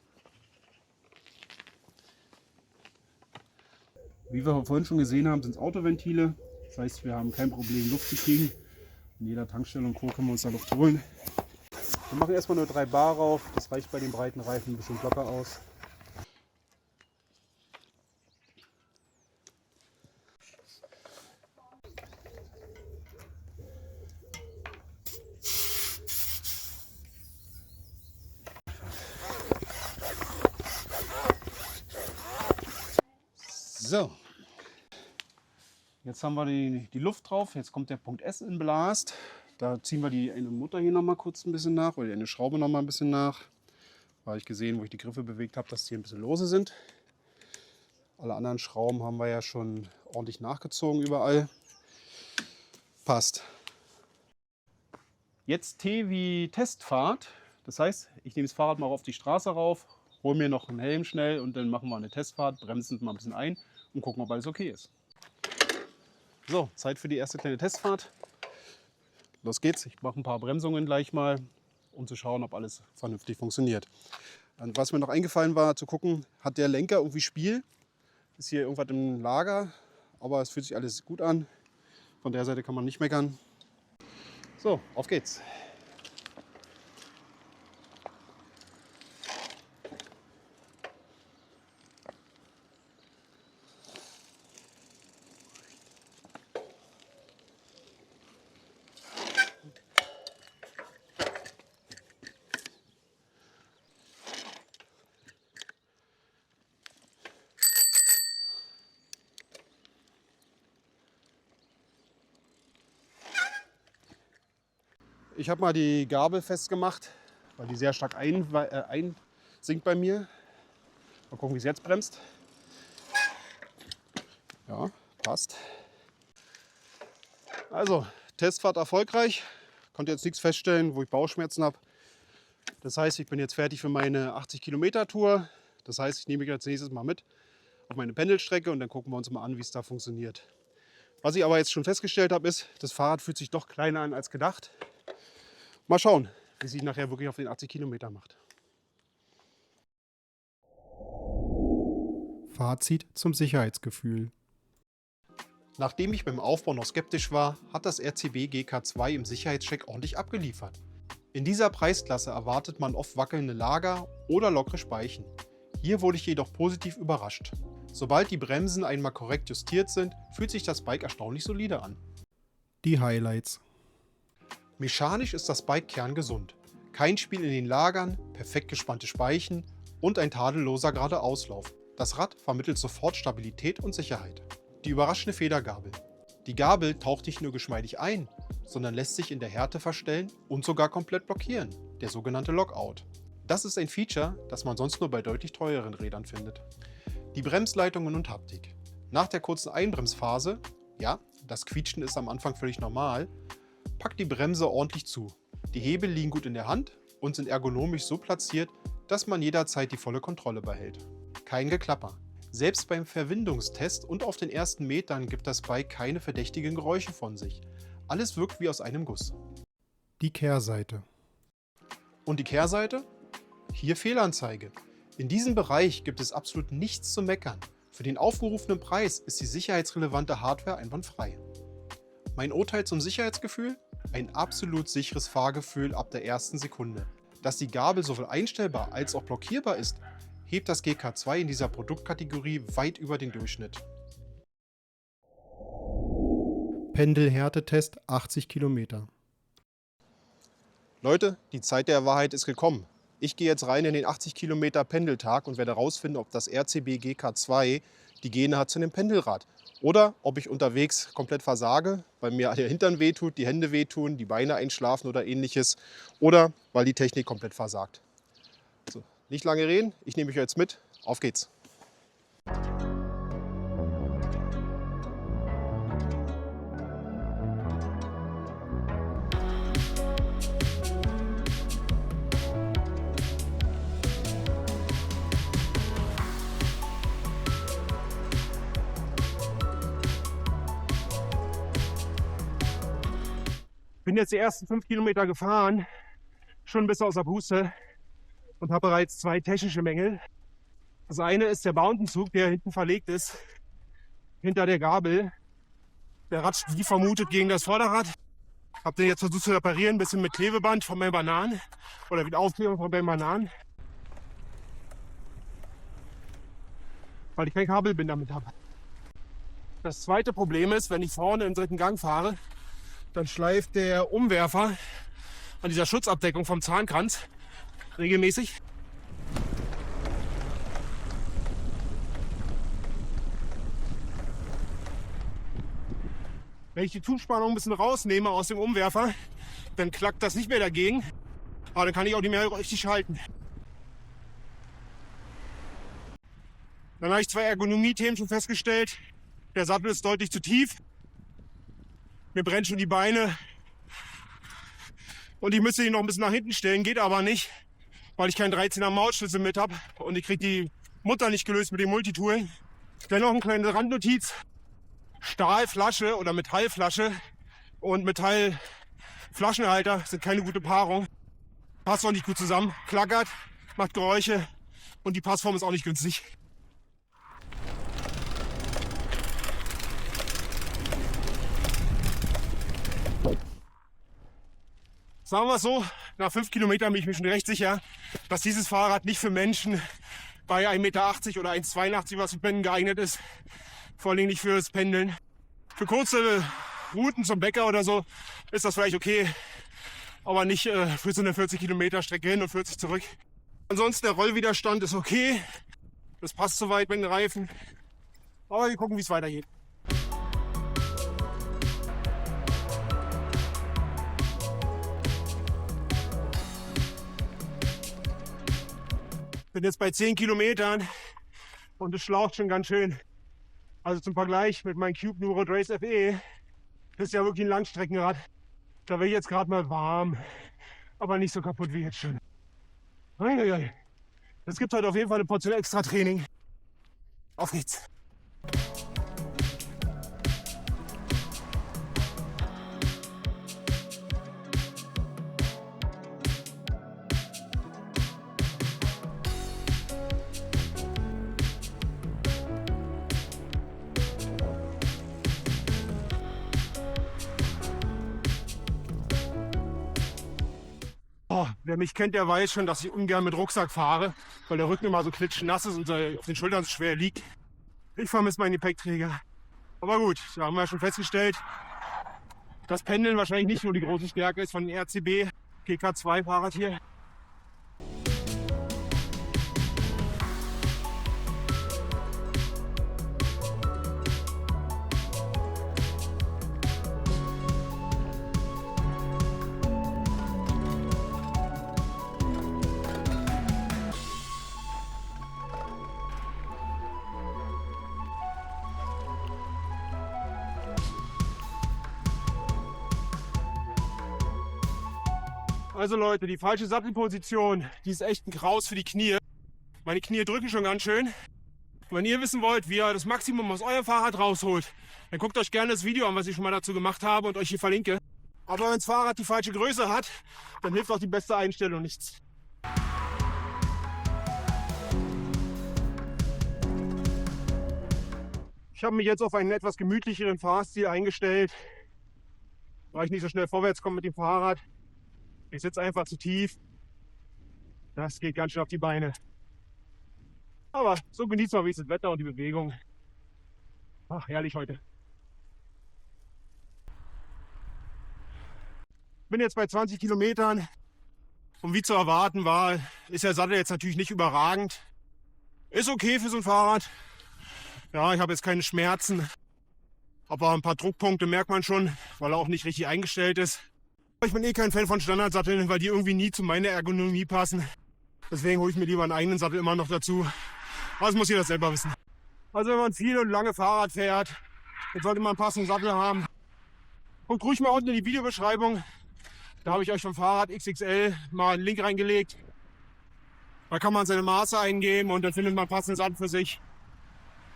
Speaker 3: Wie wir vorhin schon gesehen haben, sind es Autoventile. Das heißt, wir haben kein Problem, Luft zu kriegen. In jeder Tankstelle und Co. können wir uns da Luft holen. Wir machen erstmal nur 3 Bar rauf. Das reicht bei den breiten Reifen bestimmt locker aus. So, jetzt haben wir die Luft drauf. Jetzt kommt der Punkt S in Blast. Da ziehen wir die eine Mutter hier noch mal kurz ein bisschen nach oder eine Schraube noch mal ein bisschen nach. Da habe ich gesehen, wo ich die Griffe bewegt habe, dass die ein bisschen lose sind. Alle anderen Schrauben haben wir ja schon ordentlich nachgezogen überall. Passt. Jetzt T wie Testfahrt. Das heißt, ich nehme das Fahrrad mal auf die Straße rauf, hole mir noch einen Helm schnell und dann machen wir eine Testfahrt, bremsen mal ein bisschen ein und gucken, ob alles okay ist. So, Zeit für die erste kleine Testfahrt. Los geht's. Ich mache ein paar Bremsungen gleich mal, um zu schauen, ob alles vernünftig funktioniert. Und was mir noch eingefallen war, zu gucken, hat der Lenker irgendwie Spiel? Ist hier irgendwas im Lager, aber es fühlt sich alles gut an. Von der Seite kann man nicht meckern. So, auf geht's. Ich habe mal die Gabel festgemacht, weil die sehr stark einsinkt bei mir. Mal gucken, wie es jetzt bremst. Ja, passt. Also, Testfahrt erfolgreich. Konnte jetzt nichts feststellen, wo ich Bauchschmerzen habe. Das heißt, ich bin jetzt fertig für meine 80 Kilometer Tour. Das heißt, ich nehme mich als nächstes mal mit auf meine Pendelstrecke und dann gucken wir uns mal an, wie es da funktioniert. Was ich aber jetzt schon festgestellt habe, ist, das Fahrrad fühlt sich doch kleiner an als gedacht. Mal schauen, wie es sich nachher wirklich auf den 80 Kilometer macht.
Speaker 1: Fazit zum Sicherheitsgefühl. Nachdem ich beim Aufbau noch skeptisch war, hat das RCB GK2 im Sicherheitscheck ordentlich abgeliefert. In dieser Preisklasse erwartet man oft wackelnde Lager oder lockere Speichen. Hier wurde ich jedoch positiv überrascht. Sobald die Bremsen einmal korrekt justiert sind, fühlt sich das Bike erstaunlich solide an. Die Highlights. Mechanisch ist das Bike kerngesund. Kein Spiel in den Lagern, perfekt gespannte Speichen und ein tadelloser Geradeauslauf. Das Rad vermittelt sofort Stabilität und Sicherheit. Die überraschende Federgabel. Die Gabel taucht nicht nur geschmeidig ein, sondern lässt sich in der Härte verstellen und sogar komplett blockieren, der sogenannte Lockout. Das ist ein Feature, das man sonst nur bei deutlich teureren Rädern findet. Die Bremsleitungen und Haptik. Nach der kurzen Einbremsphase, ja, das Quietschen ist am Anfang völlig normal, packt die Bremse ordentlich zu. Die Hebel liegen gut in der Hand und sind ergonomisch so platziert, dass man jederzeit die volle Kontrolle behält. Kein Geklapper. Selbst beim Verwindungstest und auf den ersten Metern gibt das Bike keine verdächtigen Geräusche von sich. Alles wirkt wie aus einem Guss. Die Kehrseite. Und die Kehrseite? Hier Fehlanzeige. In diesem Bereich gibt es absolut nichts zu meckern. Für den aufgerufenen Preis ist die sicherheitsrelevante Hardware einwandfrei. Mein Urteil zum Sicherheitsgefühl? Ein absolut sicheres Fahrgefühl ab der ersten Sekunde. Dass die Gabel sowohl einstellbar als auch blockierbar ist, hebt das GK2 in dieser Produktkategorie weit über den Durchschnitt. Pendelhärtetest 80 Kilometer. Leute, die Zeit der Wahrheit ist gekommen. Ich gehe jetzt rein in den 80 Kilometer Pendeltag und werde herausfinden, ob das RCB GK2 die Gene hat zu einem Pendelrad. Oder ob ich unterwegs komplett versage, weil mir der Hintern wehtut, die Hände wehtun, die Beine einschlafen oder ähnliches. Oder weil die Technik komplett versagt. So, nicht lange reden, ich nehme euch jetzt mit. Auf geht's.
Speaker 4: Bin jetzt die ersten 5 Kilometer gefahren, schon ein bisschen außer Puste und habe bereits 2 technische Mängel. Das eine ist der Bowdenzug, der hinten verlegt ist, hinter der Gabel. Der ratscht wie vermutet gegen das Vorderrad. Habe den jetzt versucht zu reparieren, ein bisschen mit Klebeband von meinen Bananen oder mit Aufklebung von meinen Bananen, weil ich kein Kabelbinder mit habe. Das zweite Problem ist, wenn ich vorne im 3. Gang fahre, dann schleift der Umwerfer an dieser Schutzabdeckung vom Zahnkranz regelmäßig. Wenn ich die Zugspannung ein bisschen rausnehme aus dem Umwerfer, dann klackt das nicht mehr dagegen. Aber dann kann ich auch nicht mehr richtig schalten. Dann habe ich 2 Ergonomie-Themen schon festgestellt. Der Sattel ist deutlich zu tief. Mir brennt schon die Beine. Und ich müsste ihn noch ein bisschen nach hinten stellen, geht aber nicht, weil ich keinen 13er Mautschlüssel mit habe. Und ich kriege die Mutter nicht gelöst mit dem Multitool. Dennoch eine kleine Randnotiz. Stahlflasche oder Metallflasche und Metallflaschenhalter sind keine gute Paarung. Passt auch nicht gut zusammen. Klackert, macht Geräusche und die Passform ist auch nicht günstig. Sagen wir es so, nach 5 Kilometern bin ich mir schon recht sicher, dass dieses Fahrrad nicht für Menschen bei 1,80 Meter oder 1,82 Meter, was für Pendeln geeignet ist. Vor allem nicht fürs Pendeln. Für kurze Routen zum Bäcker oder so ist das vielleicht okay, aber nicht für so eine 40 Kilometer Strecke hin und 40 zurück. Ansonsten der Rollwiderstand ist okay, das passt soweit mit den Reifen, aber wir gucken, wie es weitergeht. Bin jetzt bei 10 Kilometern und es schlaucht schon ganz schön. Also zum Vergleich mit meinem Cube Nuro Race FE, das ist ja wirklich ein Langstreckenrad. Da bin ich jetzt gerade mal warm, aber nicht so kaputt wie jetzt schon. Es gibt heute auf jeden Fall eine Portion extra Training. Auf geht's. Wer mich kennt, der weiß schon, dass ich ungern mit Rucksack fahre, weil der Rücken immer so klitschnass ist und auf den Schultern so schwer liegt. Ich vermisse meinen Gepäckträger. Aber gut, da haben wir schon festgestellt, das Pendeln wahrscheinlich nicht nur die große Stärke ist von dem RCB GK2 Fahrrad hier. Also Leute, die falsche Sattelposition, die ist echt ein Graus für die Knie. Meine Knie drücken schon ganz schön. Und wenn ihr wissen wollt, wie ihr das Maximum aus eurem Fahrrad rausholt, dann guckt euch gerne das Video an, was ich schon mal dazu gemacht habe und euch hier verlinke. Aber wenn das Fahrrad die falsche Größe hat, dann hilft auch die beste Einstellung nichts. Ich habe mich jetzt auf einen etwas gemütlicheren Fahrstil eingestellt, weil ich nicht so schnell vorwärts komme mit dem Fahrrad. Ich sitze einfach zu tief. Das geht ganz schön auf die Beine. Aber so genießt man wenigstens das Wetter und die Bewegung. Ach, herrlich heute. Bin jetzt bei 20 Kilometern. Und wie zu erwarten war, ist der Sattel jetzt natürlich nicht überragend. Ist okay für so ein Fahrrad. Ja, ich habe jetzt keine Schmerzen. Aber ein paar Druckpunkte merkt man schon, weil er auch nicht richtig eingestellt ist. Ich bin eh kein Fan von Standardsatteln, weil die irgendwie nie zu meiner Ergonomie passen. Deswegen hole ich mir lieber einen eigenen Sattel immer noch dazu. Aber das muss jeder selber wissen. Also wenn man viel und lange Fahrrad fährt, dann sollte man einen passenden Sattel haben. Guckt ruhig mal unten in die Videobeschreibung. Da habe ich euch vom Fahrrad XXL mal einen Link reingelegt. Da kann man seine Maße eingeben und dann findet man einen passenden Sattel für sich.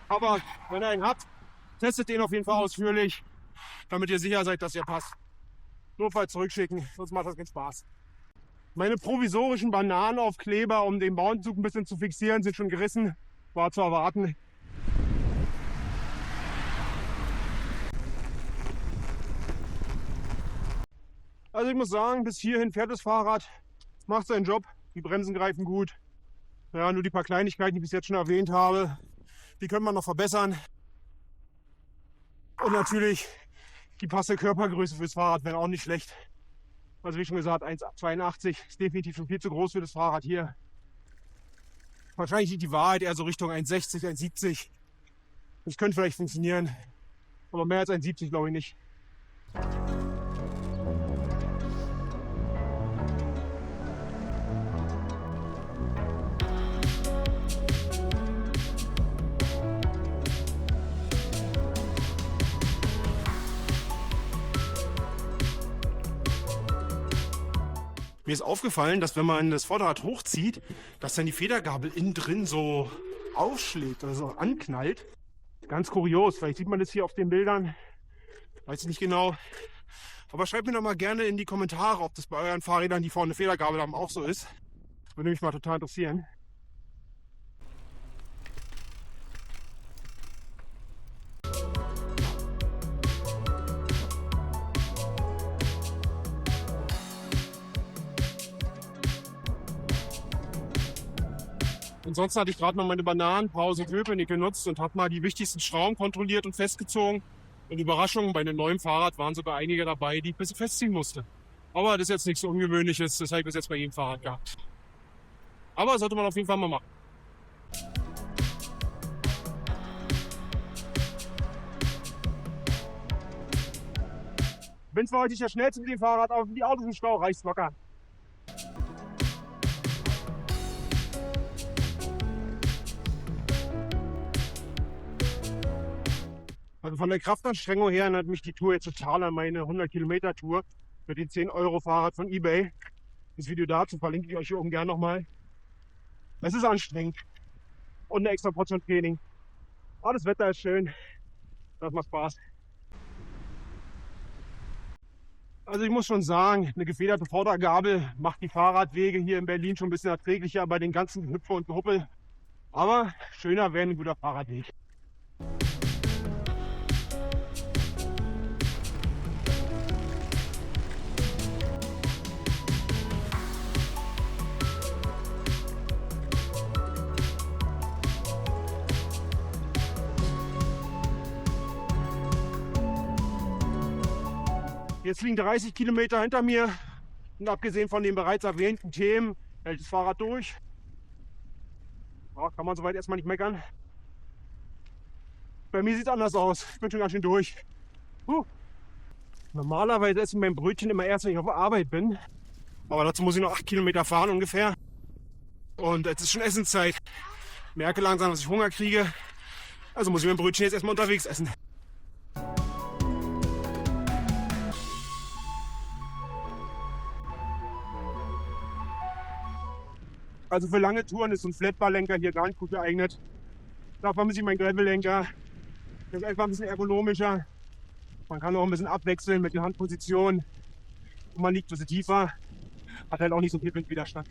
Speaker 4: Aber wenn ihr einen habt, testet den auf jeden Fall ausführlich, damit ihr sicher seid, dass er passt. Notfalls zurückschicken, sonst macht das keinen Spaß. Meine provisorischen Bananenaufkleber, um den Bauernzug ein bisschen zu fixieren, sind schon gerissen. War zu erwarten. Also ich muss sagen, bis hierhin fährt das Fahrrad, macht seinen Job. Die Bremsen greifen gut. Ja, nur die paar Kleinigkeiten, die ich bis jetzt schon erwähnt habe, die könnte man noch verbessern. Und natürlich die passende Körpergröße fürs Fahrrad wäre auch nicht schlecht. Also wie schon gesagt, 1,82 ist definitiv schon viel zu groß für das Fahrrad hier. Wahrscheinlich liegt die Wahrheit eher so Richtung 1,60, 1,70. Das könnte vielleicht funktionieren. Aber mehr als 1,70 glaube ich nicht. Mir ist aufgefallen, dass wenn man das Vorderrad hochzieht, dass dann die Federgabel innen drin so aufschlägt oder so anknallt. Ganz kurios, vielleicht sieht man das hier auf den Bildern. Weiß ich nicht genau. Aber schreibt mir doch mal gerne in die Kommentare, ob das bei euren Fahrrädern, die vorne eine Federgabel haben, auch so ist. Das würde mich mal total interessieren. Ansonsten hatte ich gerade mal meine Bananenpause in Köpenick genutzt und habe mal die wichtigsten Schrauben kontrolliert und festgezogen. Und Überraschung, bei einem neuen Fahrrad waren sogar einige dabei, die ich ein bisschen festziehen musste. Aber das ist jetzt nichts Ungewöhnliches, das habe ich bis jetzt bei jedem Fahrrad gehabt. Aber sollte man auf jeden Fall mal machen. Bin zwar heute nicht der Schnellste mit dem Fahrrad, aber für die Autos im Stau reicht's locker. Also von der Kraftanstrengung her erinnert mich die Tour jetzt total an meine 100-Kilometer-Tour mit den 10-Euro-Fahrrad von eBay. Das Video dazu verlinke ich euch hier oben gerne nochmal. Es ist anstrengend und eine extra Portion Training. Aber das Wetter ist schön, das macht Spaß. Also ich muss schon sagen, eine gefederte Vordergabel macht die Fahrradwege hier in Berlin schon ein bisschen erträglicher bei den ganzen Hüpfe und Gehuppel. Aber schöner wäre ein guter Fahrradweg. Jetzt liegen 30 Kilometer hinter mir. Und abgesehen von den bereits erwähnten Themen hält das Fahrrad durch. Ja, kann man soweit erstmal nicht meckern. Bei mir sieht es anders aus. Ich bin schon ganz schön durch. Normalerweise esse ich mein Brötchen immer erst, wenn ich auf der Arbeit bin. Aber dazu muss ich noch 8 Kilometer fahren ungefähr. Und jetzt ist schon Essenszeit. Ich merke langsam, dass ich Hunger kriege. Also muss ich mein Brötchen jetzt erstmal unterwegs essen. Also für lange Touren ist so ein Flatbar-Lenker hier gar nicht gut geeignet. Dafür muss ich meinen Gravel-Lenker. Der ist einfach ein bisschen ergonomischer. Man kann auch ein bisschen abwechseln mit den Handpositionen. Und man liegt ein bisschen tiefer. Hat halt auch nicht so viel Windwiderstand.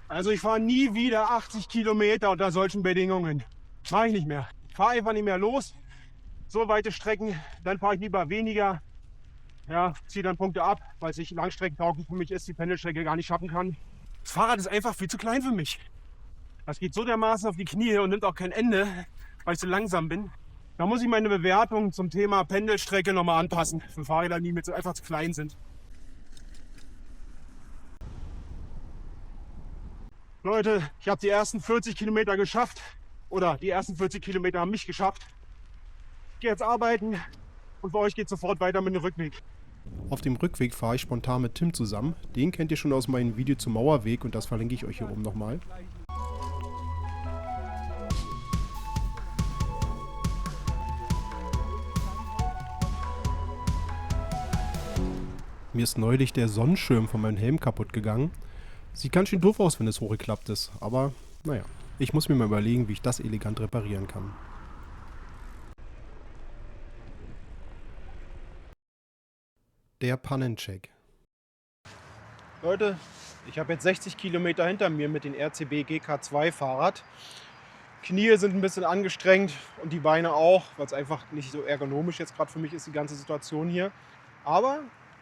Speaker 4: Also ich fahre nie wieder 80 Kilometer unter solchen Bedingungen. Mache ich nicht mehr. Ich fahre einfach nicht mehr los. So weite Strecken, dann fahre ich lieber weniger. Ja, ziehe dann Punkte ab, weil es nicht langstreckentauglich für mich ist, die Pendelstrecke gar nicht schaffen kann. Das Fahrrad ist einfach viel zu klein für mich. Das geht so dermaßen auf die Knie und nimmt auch kein Ende, weil ich so langsam bin. Da muss ich meine Bewertung zum Thema Pendelstrecke nochmal anpassen. Für Fahrräder, die mir einfach zu klein sind. Leute, ich habe die ersten 40 Kilometer geschafft. Oder die ersten 40 Kilometer haben mich geschafft. Ich gehe jetzt arbeiten und bei euch geht sofort weiter mit dem Rückweg.
Speaker 1: Auf dem Rückweg fahre ich spontan mit Tim zusammen. Den kennt ihr schon aus meinem Video zum Mauerweg und das verlinke ich euch hier oben nochmal. Mir ist neulich der Sonnenschirm von meinem Helm kaputt gegangen. Sieht ganz schön doof aus, wenn es hochgeklappt ist. Aber naja, ich muss mir mal überlegen, wie ich das elegant reparieren kann. Der Pannencheck. Leute, ich habe jetzt 60 Kilometer hinter mir mit dem RCB GK2 Fahrrad. Knie sind ein bisschen angestrengt und die Beine auch, weil es einfach nicht so ergonomisch jetzt gerade für mich ist, die ganze Situation hier. Aber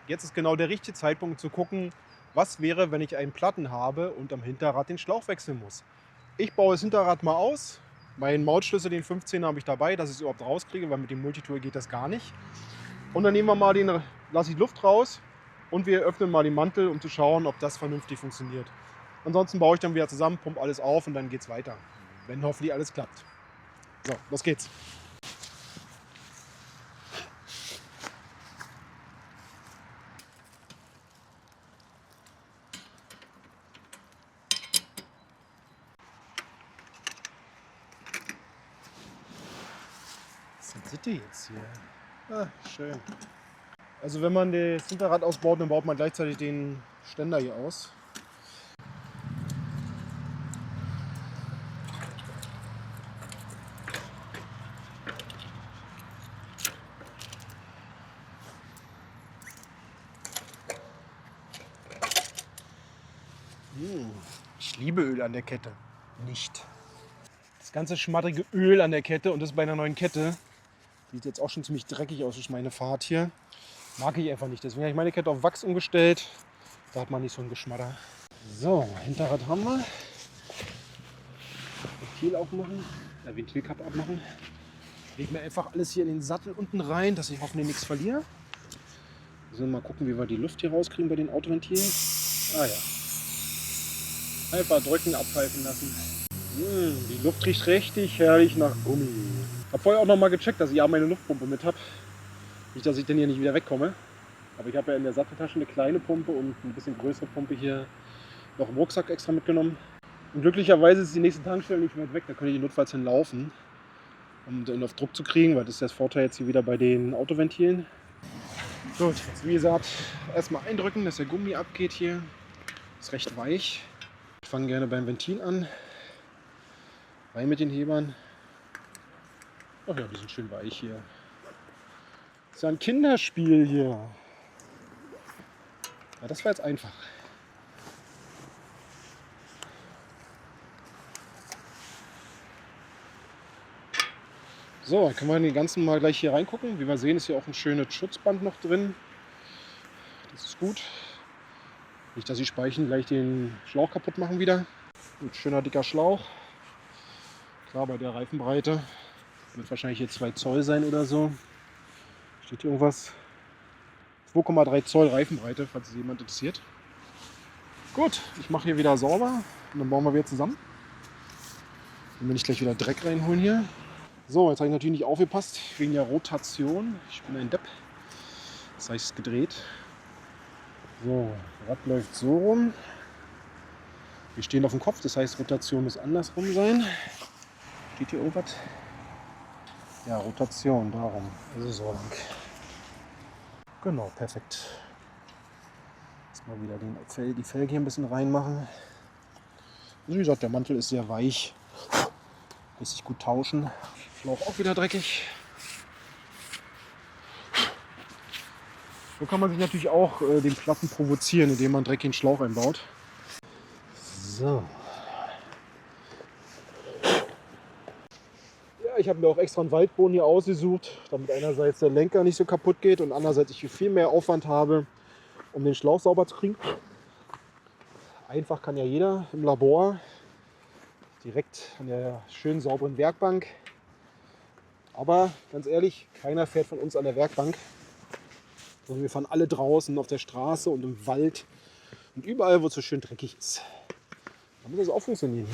Speaker 1: jetzt ist genau der richtige Zeitpunkt zu gucken, was wäre, wenn ich einen Platten habe und am Hinterrad den Schlauch wechseln muss. Ich baue das Hinterrad mal aus. Meinen Mautschlüssel, den 15er, habe ich dabei, dass ich es überhaupt rauskriege, weil mit dem Multitool geht das gar nicht. Und dann nehmen wir mal lasse ich Luft raus und wir öffnen mal den Mantel, um zu schauen, ob das vernünftig funktioniert. Ansonsten baue ich dann wieder zusammen, pumpe alles auf und dann geht es weiter. Wenn hoffentlich alles klappt. So, los geht's. Was sind die jetzt hier? Ah, schön. Also wenn man das Hinterrad ausbaut, dann baut man gleichzeitig den Ständer hier aus. Ich liebe Öl an der Kette. Nicht. Das ganze schmattrige Öl an der Kette und das bei einer neuen Kette. Sieht jetzt auch schon ziemlich dreckig aus durch meine Fahrt hier. Mag ich einfach nicht. Deswegen habe ich meine Kette auf Wachs umgestellt. Da hat man nicht so ein Geschmatter. So, Hinterrad haben wir. Ventil aufmachen. Ventilkappe abmachen. Lege mir einfach alles hier in den Sattel unten rein, dass ich hoffentlich nichts verliere. So, mal gucken, wie wir die Luft hier rauskriegen bei den Autoventilen. Ah ja. Einfach drücken, abpfeifen lassen. Die Luft riecht richtig herrlich nach Gummi. Ich habe vorher auch noch mal gecheckt, dass ich ja meine Luftpumpe mit habe. Nicht, dass ich denn hier nicht wieder wegkomme. Aber ich habe ja in der Satteltasche eine kleine Pumpe und ein bisschen größere Pumpe hier noch im Rucksack extra mitgenommen. Und glücklicherweise ist die nächste Tankstelle nicht weit weg. Da kann ich notfalls hinlaufen, um den auf Druck zu kriegen, weil das ist der Vorteil jetzt hier wieder bei den Autoventilen. Gut, jetzt wie gesagt, erstmal eindrücken, dass der Gummi abgeht hier. Ist recht weich. Ich fange gerne beim Ventil an. Rein mit den Hebern. Ach ja, die sind schön weich hier. Das ist ja ein Kinderspiel hier. Ja, das war jetzt einfach. So, dann können wir den ganzen mal gleich hier reingucken. Wie wir sehen, ist hier auch ein schönes Schutzband noch drin. Das ist gut. Nicht, dass die Speichen gleich den Schlauch kaputt machen wieder. Ein schöner dicker Schlauch. Klar, bei der Reifenbreite wird wahrscheinlich hier 2 Zoll sein oder so.
Speaker 3: Steht hier irgendwas? 2,3 Zoll Reifenbreite, falls es jemand interessiert. Gut, ich mache hier wieder sauber und dann bauen wir wieder zusammen. Wenn wir nicht gleich wieder Dreck reinholen hier. So, jetzt habe ich natürlich nicht aufgepasst wegen der Rotation. Ich bin ein Depp. Das heißt, es ist gedreht. So, das Rad läuft so rum. Wir stehen auf dem Kopf, das heißt, Rotation muss andersrum sein. Steht hier irgendwas? Ja, Rotation, darum. Also so lang. Genau, perfekt. Jetzt mal wieder die Felge hier ein bisschen reinmachen. Also wie gesagt, der Mantel ist sehr weich. Lässt sich gut tauschen. Schlauch auch wieder dreckig. So kann man sich natürlich auch den Platten provozieren, indem man dreckigen Schlauch einbaut. So. Ja, ich habe mir auch extra einen Waldboden hier ausgesucht, damit einerseits der Lenker nicht so kaputt geht und andererseits ich viel mehr Aufwand habe, um den Schlauch sauber zu kriegen. Einfach kann ja jeder im Labor, direkt an der schönen sauberen Werkbank. Aber ganz ehrlich, keiner fährt von uns an der Werkbank. Sondern wir fahren alle draußen auf der Straße und im Wald und überall, wo es so schön dreckig ist. Da muss das auch funktionieren.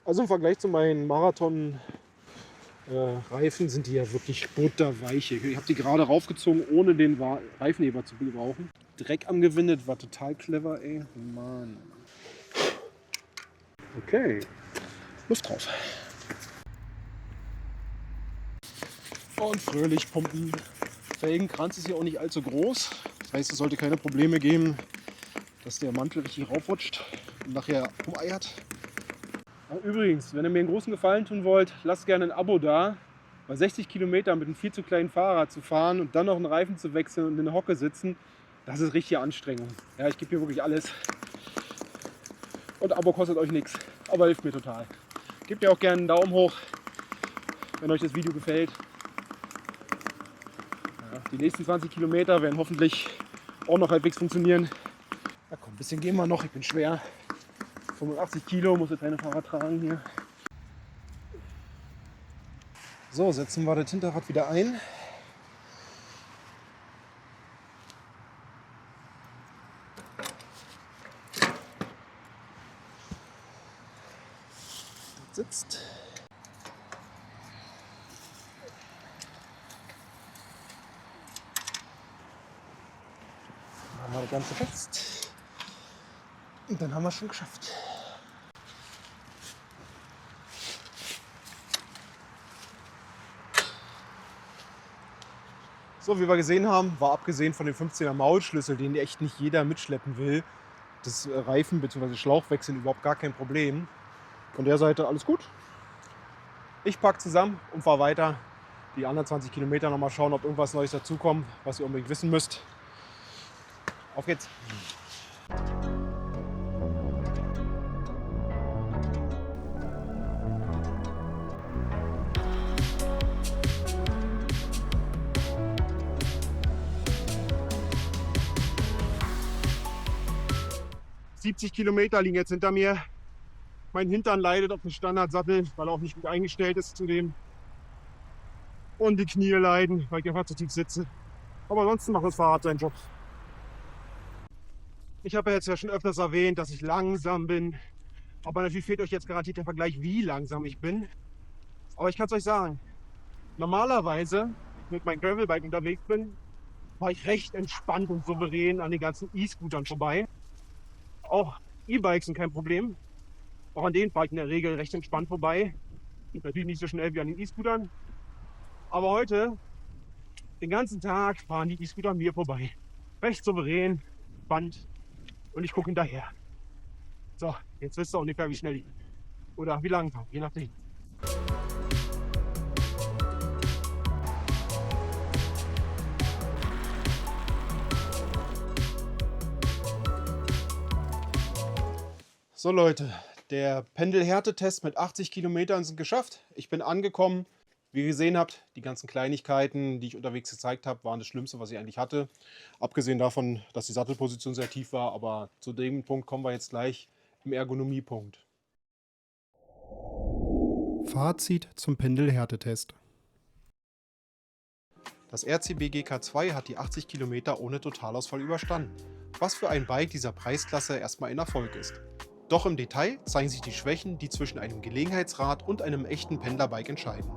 Speaker 3: Also im Vergleich zu meinen Marathon-Reifen sind die ja wirklich butterweiche. Ich habe die gerade raufgezogen, ohne den Reifenheber zu gebrauchen. Dreck angewendet, war total clever, ey. Mann. Okay, Luft drauf. Und fröhlich pumpen. Felgenkranz ist ja auch nicht allzu groß. Das heißt, es sollte keine Probleme geben, dass der Mantel richtig raufrutscht und nachher umeiert. Übrigens, wenn ihr mir einen großen Gefallen tun wollt, lasst gerne ein Abo da. Bei 60 Kilometern mit einem viel zu kleinen Fahrrad zu fahren und dann noch einen Reifen zu wechseln und in der Hocke sitzen, das ist richtige Anstrengung. Ja, ich gebe hier wirklich alles. Und Abo kostet euch nichts, aber hilft mir total. Gebt mir auch gerne einen Daumen hoch, wenn euch das Video gefällt. Ja, die nächsten 20 Kilometer werden hoffentlich auch noch halbwegs funktionieren. Na komm, ein bisschen gehen wir noch, ich bin schwer. 85 Kilo, muss jetzt eine Fahrrad tragen hier. So, setzen wir das Hinterrad wieder ein. Das sitzt. Dann haben wir das Ganze fest. Und dann haben wir es schon geschafft. So, wie wir gesehen haben, war abgesehen von dem 15er Maulschlüssel, den echt nicht jeder mitschleppen will, das Reifen- bzw. Schlauchwechseln überhaupt gar kein Problem. Von der Seite alles gut. Ich packe zusammen und fahre weiter. Die anderen 20 Kilometer noch mal schauen, ob irgendwas Neues dazukommt, was ihr unbedingt wissen müsst. Auf geht's!
Speaker 4: ...70 Kilometer liegen jetzt hinter mir. Mein Hintern leidet auf dem Standardsattel, weil er auch nicht gut eingestellt ist zudem. Und die Knie leiden, weil ich einfach zu tief sitze. Aber ansonsten macht das Fahrrad seinen Job. Ich habe ja jetzt ja schon öfters erwähnt, dass ich langsam bin. Aber natürlich fehlt euch jetzt garantiert der Vergleich, wie langsam ich bin. Aber ich kann es euch sagen. Normalerweise, wenn ich mit meinem Gravelbike unterwegs bin, fahre ich recht entspannt und souverän an den ganzen E-Scootern vorbei. Auch E-Bikes sind kein Problem. Auch an denen fahre ich in der Regel recht entspannt vorbei. Natürlich nicht so schnell wie an den E-Scootern. Aber heute, den ganzen Tag, fahren die E-Scooter an mir vorbei. Recht souverän, entspannt. Und ich gucke hinterher. So, jetzt wisst ihr ungefähr, wie schnell ich bin. Oder wie langsam, je nachdem.
Speaker 1: So Leute, der Pendelhärtetest mit 80 Kilometern sind geschafft. Ich bin angekommen. Wie ihr gesehen habt, die ganzen Kleinigkeiten, die ich unterwegs gezeigt habe, waren das Schlimmste, was ich eigentlich hatte. Abgesehen davon, dass die Sattelposition sehr tief war, aber zu dem Punkt kommen wir jetzt gleich im Ergonomiepunkt. Fazit zum Pendelhärtetest. Das RCB GK2 hat die 80 Kilometer ohne Totalausfall überstanden, was für ein Bike dieser Preisklasse erstmal ein Erfolg ist. Doch im Detail zeigen sich die Schwächen, die zwischen einem Gelegenheitsrad und einem echten Pendlerbike entscheiden.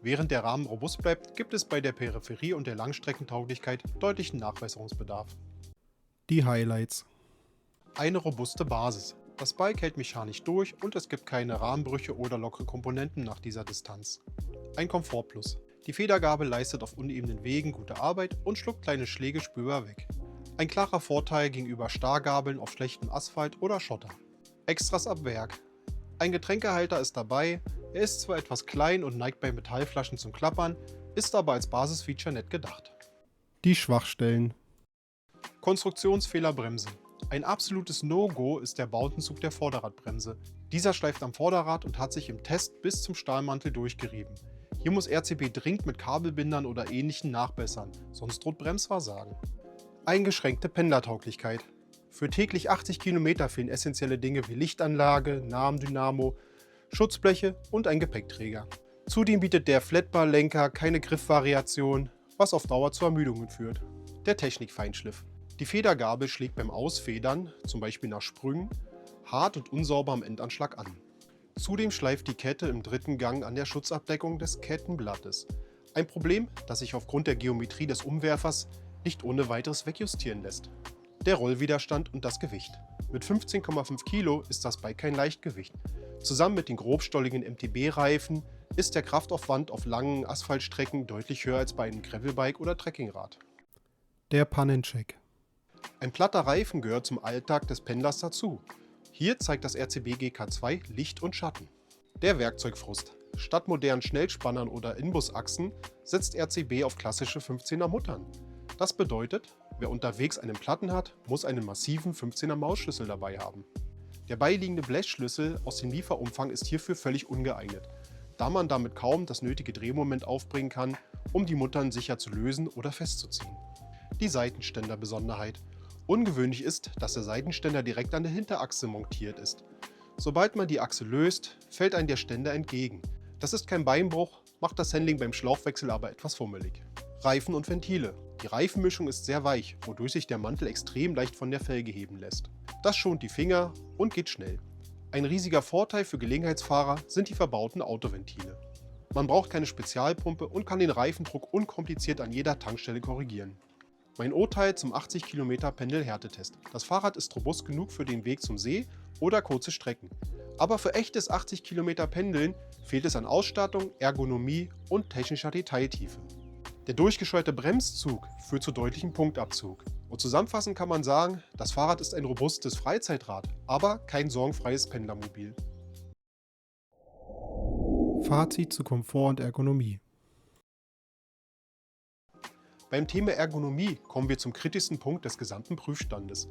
Speaker 1: Während der Rahmen robust bleibt, gibt es bei der Peripherie und der Langstreckentauglichkeit deutlichen Nachbesserungsbedarf.
Speaker 3: Die Highlights.
Speaker 1: Eine robuste Basis. Das Bike hält mechanisch durch und es gibt keine Rahmenbrüche oder lockere Komponenten nach dieser Distanz. Ein Komfortplus. Die Federgabel leistet auf unebenen Wegen gute Arbeit und schluckt kleine Schläge spürbar weg. Ein klarer Vorteil gegenüber Starrgabeln auf schlechtem Asphalt oder Schotter. Extras ab Werk. Ein Getränkehalter ist dabei, er ist zwar etwas klein und neigt bei Metallflaschen zum Klappern, ist aber als Basisfeature nett gedacht.
Speaker 3: Die Schwachstellen.
Speaker 1: Konstruktionsfehler Bremse. Ein absolutes No-Go ist der Bowdenzug der Vorderradbremse. Dieser schleift am Vorderrad und hat sich im Test bis zum Stahlmantel durchgerieben. Hier muss RCB dringend mit Kabelbindern oder Ähnlichem nachbessern, sonst droht Bremsversagen. Eingeschränkte Pendlertauglichkeit. Für täglich 80 Kilometer fehlen essentielle Dinge wie Lichtanlage, Nahendynamo, Schutzbleche und ein Gepäckträger. Zudem bietet der Flatbar-Lenker keine Griffvariation, was auf Dauer zu Ermüdungen führt. Der Technikfeinschliff. Die Federgabel schlägt beim Ausfedern, zum Beispiel nach Sprüngen, hart und unsauber am Endanschlag an. Zudem schleift die Kette im dritten Gang an der Schutzabdeckung des Kettenblattes. Ein Problem, das sich aufgrund der Geometrie des Umwerfers nicht ohne weiteres wegjustieren lässt. Der Rollwiderstand und das Gewicht. Mit 15,5 Kilo ist das Bike kein Leichtgewicht. Zusammen mit den grobstolligen MTB-Reifen ist der Kraftaufwand auf langen Asphaltstrecken deutlich höher als bei einem Gravelbike oder Trekkingrad.
Speaker 3: Der Pannencheck.
Speaker 1: Ein platter Reifen gehört zum Alltag des Pendlers dazu. Hier zeigt das RCB GK2 Licht und Schatten. Der Werkzeugfrust. Statt modernen Schnellspannern oder Inbusachsen setzt RCB auf klassische 15er Muttern. Das bedeutet, wer unterwegs einen Platten hat, muss einen massiven 15er Mausschlüssel dabei haben. Der beiliegende Blechschlüssel aus dem Lieferumfang ist hierfür völlig ungeeignet, da man damit kaum das nötige Drehmoment aufbringen kann, um die Muttern sicher zu lösen oder festzuziehen. Die Seitenständer-Besonderheit. Ungewöhnlich ist, dass der Seitenständer direkt an der Hinterachse montiert ist. Sobald man die Achse löst, fällt einem der Ständer entgegen. Das ist kein Beinbruch, macht das Handling beim Schlauchwechsel aber etwas fummelig. Reifen und Ventile. Die Reifenmischung ist sehr weich, wodurch sich der Mantel extrem leicht von der Felge heben lässt. Das schont die Finger und geht schnell. Ein riesiger Vorteil für Gelegenheitsfahrer sind die verbauten Autoventile. Man braucht keine Spezialpumpe und kann den Reifendruck unkompliziert an jeder Tankstelle korrigieren. Mein Urteil zum 80 Kilometer Pendelhärtetest. Das Fahrrad ist robust genug für den Weg zum See oder kurze Strecken. Aber für echtes 80 Kilometer Pendeln fehlt es an Ausstattung, Ergonomie und technischer Detailtiefe. Der durchgescheuerte Bremszug führt zu deutlichem Punktabzug. Und zusammenfassend kann man sagen, das Fahrrad ist ein robustes Freizeitrad, aber kein sorgenfreies Pendlermobil.
Speaker 3: Fazit zu Komfort und Ergonomie.
Speaker 1: Beim Thema Ergonomie kommen wir zum kritischsten Punkt des gesamten Prüfstandes.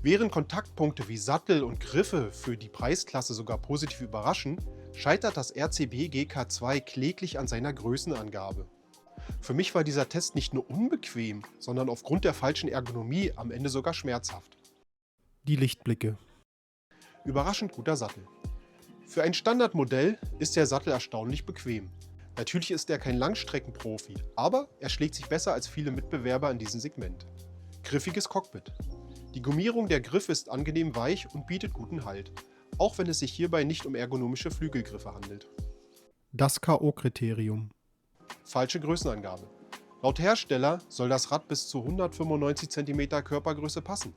Speaker 1: Während Kontaktpunkte wie Sattel und Griffe für die Preisklasse sogar positiv überraschen, scheitert das RCB GK2 kläglich an seiner Größenangabe. Für mich war dieser Test nicht nur unbequem, sondern aufgrund der falschen Ergonomie am Ende sogar schmerzhaft.
Speaker 3: Die Lichtblicke.
Speaker 1: Überraschend guter Sattel. Für ein Standardmodell ist der Sattel erstaunlich bequem. Natürlich ist er kein Langstreckenprofi, aber er schlägt sich besser als viele Mitbewerber in diesem Segment. Griffiges Cockpit. Die Gummierung der Griffe ist angenehm weich und bietet guten Halt, auch wenn es sich hierbei nicht um ergonomische Flügelgriffe handelt.
Speaker 3: Das K.O.-Kriterium.
Speaker 1: Falsche Größenangabe. Laut Hersteller soll das Rad bis zu 195 cm Körpergröße passen.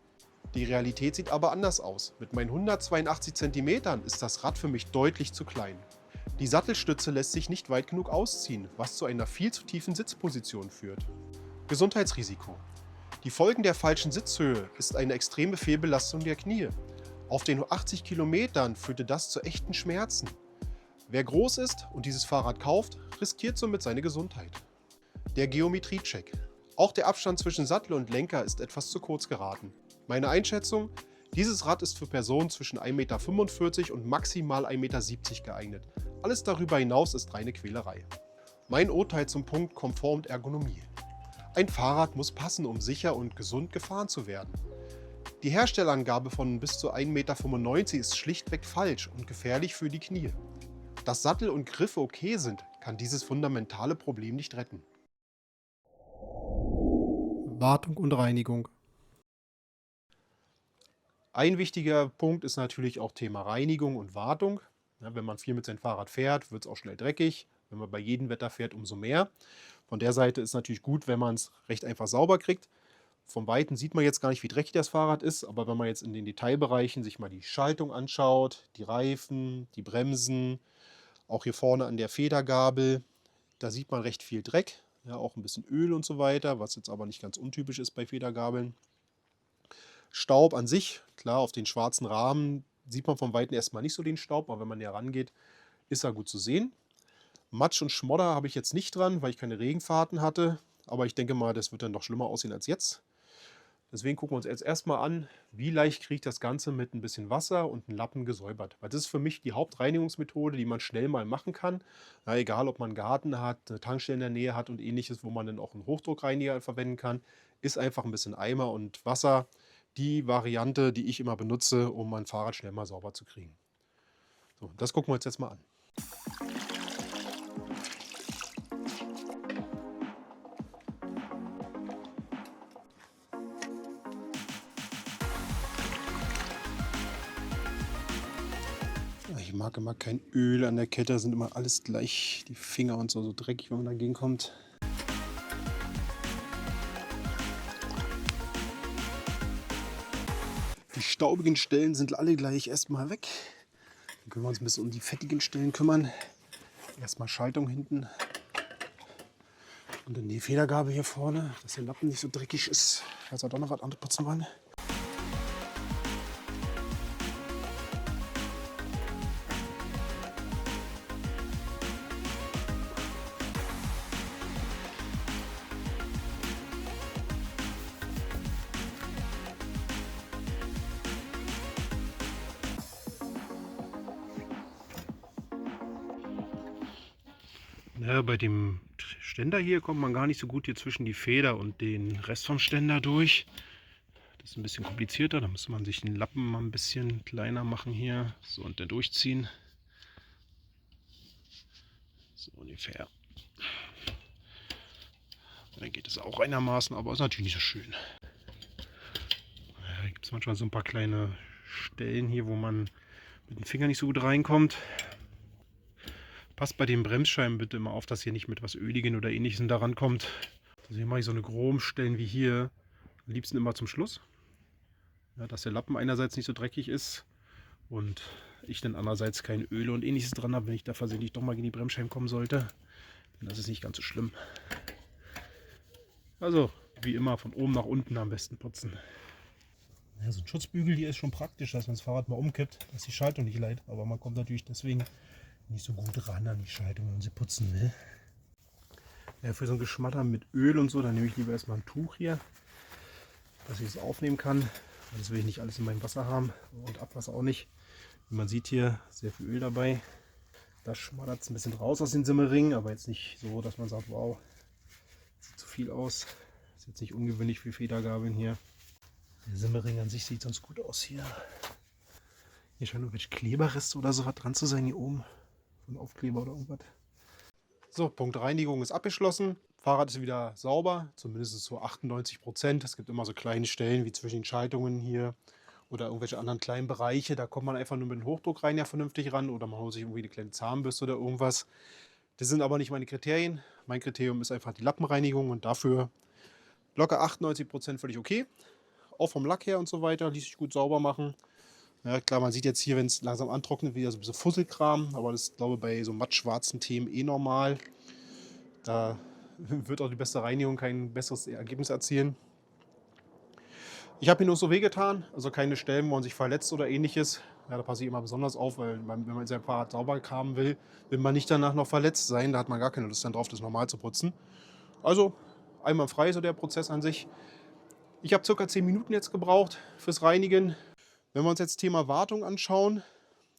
Speaker 1: Die Realität sieht aber anders aus. Mit meinen 182 cm ist das Rad für mich deutlich zu klein. Die Sattelstütze lässt sich nicht weit genug ausziehen, was zu einer viel zu tiefen Sitzposition führt. Gesundheitsrisiko. Die Folgen der falschen Sitzhöhe ist eine extreme Fehlbelastung der Knie. Auf den 80 Kilometern führte das zu echten Schmerzen. Wer groß ist und dieses Fahrrad kauft, riskiert somit seine Gesundheit. Der Geometriecheck. Auch der Abstand zwischen Sattel und Lenker ist etwas zu kurz geraten. Meine Einschätzung: Dieses Rad ist für Personen zwischen 1,45 m und maximal 1,70 m geeignet. Alles darüber hinaus ist reine Quälerei. Mein Urteil zum Punkt Komfort und Ergonomie. Ein Fahrrad muss passen, um sicher und gesund gefahren zu werden. Die Herstellerangabe von bis zu 1,95 m ist schlichtweg falsch und gefährlich für die Knie. Dass Sattel und Griffe okay sind, kann dieses fundamentale Problem nicht retten. Wartung und Reinigung. Ein wichtiger Punkt ist natürlich auch Thema Reinigung und Wartung. Ja, wenn man viel mit seinem Fahrrad fährt, wird es auch schnell dreckig. Wenn man bei jedem Wetter fährt, umso mehr. Von der Seite ist natürlich gut, wenn man es recht einfach sauber kriegt. Vom Weiten sieht man jetzt gar nicht, wie dreckig das Fahrrad ist, aber wenn man jetzt in den Detailbereichen sich mal die Schaltung anschaut, die Reifen, die Bremsen, auch hier vorne an der Federgabel, da sieht man recht viel Dreck, ja, auch ein bisschen Öl und so weiter, was jetzt aber nicht ganz untypisch ist bei Federgabeln. Staub an sich, klar, auf den schwarzen Rahmen sieht man vom Weiten erstmal nicht so den Staub, aber wenn man näher rangeht, ist er gut zu sehen. Matsch und Schmodder habe ich jetzt nicht dran, weil ich keine Regenfahrten hatte, aber ich denke mal, das wird dann noch schlimmer aussehen als jetzt. Deswegen gucken wir uns jetzt erstmal an, wie leicht kriege ich das Ganze mit ein bisschen Wasser und einem Lappen gesäubert. Weil das ist für mich die Hauptreinigungsmethode, die man schnell mal machen kann. Na, egal, ob man einen Garten hat, eine Tankstelle in der Nähe hat und ähnliches, wo man dann auch einen Hochdruckreiniger verwenden kann, ist einfach ein bisschen Eimer und Wasser die Variante, die ich immer benutze, um mein Fahrrad schnell mal sauber zu kriegen. So, das gucken wir uns jetzt mal an. Ich mag immer kein Öl an der Kette, sind immer alles gleich, die Finger und so dreckig, wenn man dagegen kommt. Die staubigen Stellen sind alle gleich erstmal weg. Dann können wir uns ein bisschen um die fettigen Stellen kümmern. Erstmal Schaltung hinten. Und dann die Federgabel hier vorne, dass der Lappen nicht so dreckig ist, falls wir doch noch was anderes putzen wollen. Ja, bei dem Ständer hier kommt man gar nicht so gut hier zwischen die Feder und den Rest vom Ständer durch. Das ist ein bisschen komplizierter, da muss man sich den Lappen mal ein bisschen kleiner machen hier. So, und dann durchziehen. So ungefähr. Dann geht es auch einigermaßen, aber ist natürlich nicht so schön. Da gibt es manchmal so ein paar kleine Stellen hier, wo man mit dem Finger nicht so gut reinkommt. Passt bei den Bremsscheiben bitte immer auf, dass hier nicht mit was Öligen oder Ähnlichem daran kommt. Also hier mache ich so eine groben Stellen wie hier. Am liebsten immer zum Schluss. Ja, dass der Lappen einerseits nicht so dreckig ist und ich dann andererseits kein Öl und Ähnliches dran habe, wenn ich da versehentlich doch mal gegen die Bremsscheiben kommen sollte. Dann ist es nicht ganz so schlimm. Also wie immer von oben nach unten am besten putzen. Ja, so ein Schutzbügel hier ist schon praktisch, dass wenn das Fahrrad mal umkippt, dass die Schaltung nicht leidet. Aber man kommt natürlich deswegen nicht so gut ran an die Schaltung, wenn man sie putzen will. Ja, für so ein Geschmatter mit Öl und so, dann nehme ich lieber erstmal ein Tuch hier, dass ich es aufnehmen kann. Das will ich nicht alles in meinem Wasser haben und Abwasser auch nicht. Wie man sieht hier, sehr viel Öl dabei. Das schmattert es ein bisschen raus aus den Simmeringen, aber jetzt nicht so, dass man sagt, wow, sieht zu viel aus. Ist jetzt nicht ungewöhnlich für Federgabeln hier. Der Simmering an sich sieht sonst gut aus hier. Hier scheint irgendwelche Kleberreste oder so was dran zu sein hier oben. Von Aufkleber oder irgendwas. So, Punkt Reinigung ist abgeschlossen. Fahrrad ist wieder sauber, zumindest so 98%. Es gibt immer so kleine Stellen wie zwischen den Schaltungen hier oder irgendwelche anderen kleinen Bereiche. Da kommt man einfach nur mit dem Hochdruckreiniger vernünftig ran oder man holt sich irgendwie eine kleine Zahnbürste oder irgendwas. Das sind aber nicht meine Kriterien. Mein Kriterium ist einfach die Lappenreinigung und dafür locker 98% völlig okay. Auch vom Lack her und so weiter ließ sich gut sauber machen. Ja, klar, man sieht jetzt hier, wenn es langsam antrocknet, wieder so ein bisschen Fusselkram, aber das ist, glaube ich, bei so mattschwarzen Themen eh normal. Da wird auch die beste Reinigung kein besseres Ergebnis erzielen. Ich habe hier nur so wehgetan, also keine Stellen, wo man sich verletzt oder ähnliches. Ja, da passe ich immer besonders auf, weil wenn man sein Fahrrad sauber haben will man nicht danach noch verletzt sein. Da hat man gar keine Lust dann drauf, das normal zu putzen. Also einwandfrei so der Prozess an sich. Ich habe ca. 10 Minuten jetzt gebraucht fürs Reinigen. Wenn wir uns jetzt Thema Wartung anschauen,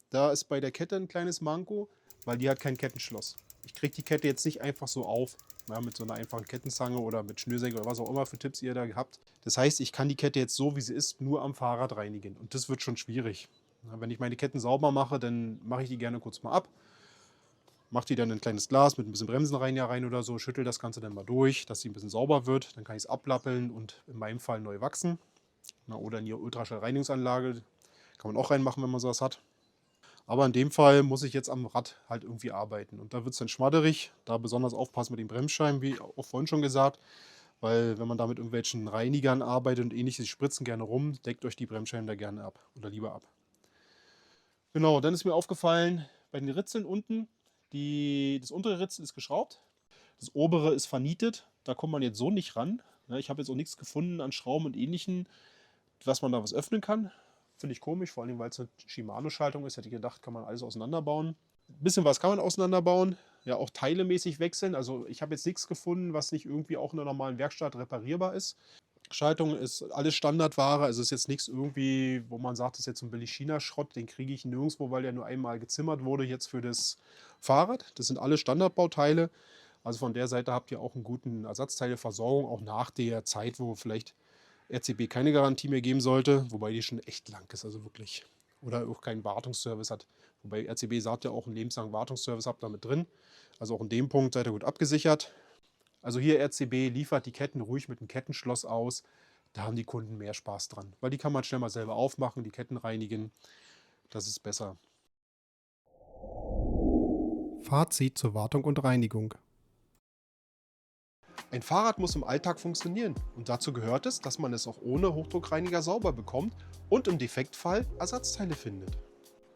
Speaker 1: da ist bei der Kette ein kleines Manko, weil die hat kein Kettenschloss. Ich kriege die Kette jetzt nicht einfach so auf, ja, mit so einer einfachen Kettenzange oder mit Schnürsenkel oder was auch immer für Tipps ihr da habt. Das heißt, ich kann die Kette jetzt so, wie sie ist, nur am Fahrrad reinigen und das wird schon schwierig. Ja, wenn ich meine Ketten sauber mache, dann mache ich die gerne kurz mal ab. Macht die dann in ein kleines Glas mit ein bisschen Bremsen rein oder so, schüttelt das Ganze dann mal durch, dass sie ein bisschen sauber wird. Dann kann ich es ablappeln und in meinem Fall neu wachsen. Oder in die Ultraschallreinigungsanlage. Kann man auch reinmachen, wenn man sowas hat. Aber in dem Fall muss ich jetzt am Rad halt irgendwie arbeiten. Und da wird es dann schmadderig. Da besonders aufpassen mit den Bremsscheiben, wie auch vorhin schon gesagt. Weil wenn man da mit irgendwelchen Reinigern arbeitet und ähnliches, die spritzen gerne rum, deckt euch die Bremsscheiben da gerne ab oder lieber ab. Genau, dann ist mir aufgefallen, bei den Ritzeln unten, das untere Ritzel ist geschraubt, das obere ist vernietet. Da kommt man jetzt so nicht ran. Ich habe jetzt auch nichts gefunden an Schrauben und Ähnlichem, was man da was öffnen kann. Finde ich komisch, vor allem weil es eine Shimano-Schaltung ist. Hätte ich gedacht, kann man alles auseinanderbauen. Ein bisschen was kann man auseinanderbauen. Ja, auch teilemäßig wechseln. Also ich habe jetzt nichts gefunden, was nicht irgendwie auch in einer normalen Werkstatt reparierbar ist. Schaltung ist alles Standardware. Also ist jetzt nichts irgendwie, wo man sagt, das ist jetzt so ein billig China-Schrott. Den kriege ich nirgendwo, weil der nur einmal gezimmert wurde jetzt für das Fahrrad. Das sind alle Standardbauteile. Also von der Seite habt ihr auch einen guten Ersatzteileversorgung, auch nach der Zeit, wo vielleicht RCB keine Garantie mehr geben sollte, wobei die schon echt lang ist, also wirklich. Oder auch keinen Wartungsservice hat. Wobei RCB sagt ja auch einen lebenslangen Wartungsservice habt ihr mit drin. Also auch in dem Punkt seid ihr gut abgesichert. Also hier RCB liefert die Ketten ruhig mit einem Kettenschloss aus. Da haben die Kunden mehr Spaß dran. Weil die kann man schnell mal selber aufmachen, die Ketten reinigen. Das ist besser.
Speaker 5: Fazit zur Wartung und Reinigung.
Speaker 1: Ein Fahrrad muss im Alltag funktionieren und dazu gehört es, dass man es auch ohne Hochdruckreiniger sauber bekommt und im Defektfall Ersatzteile findet.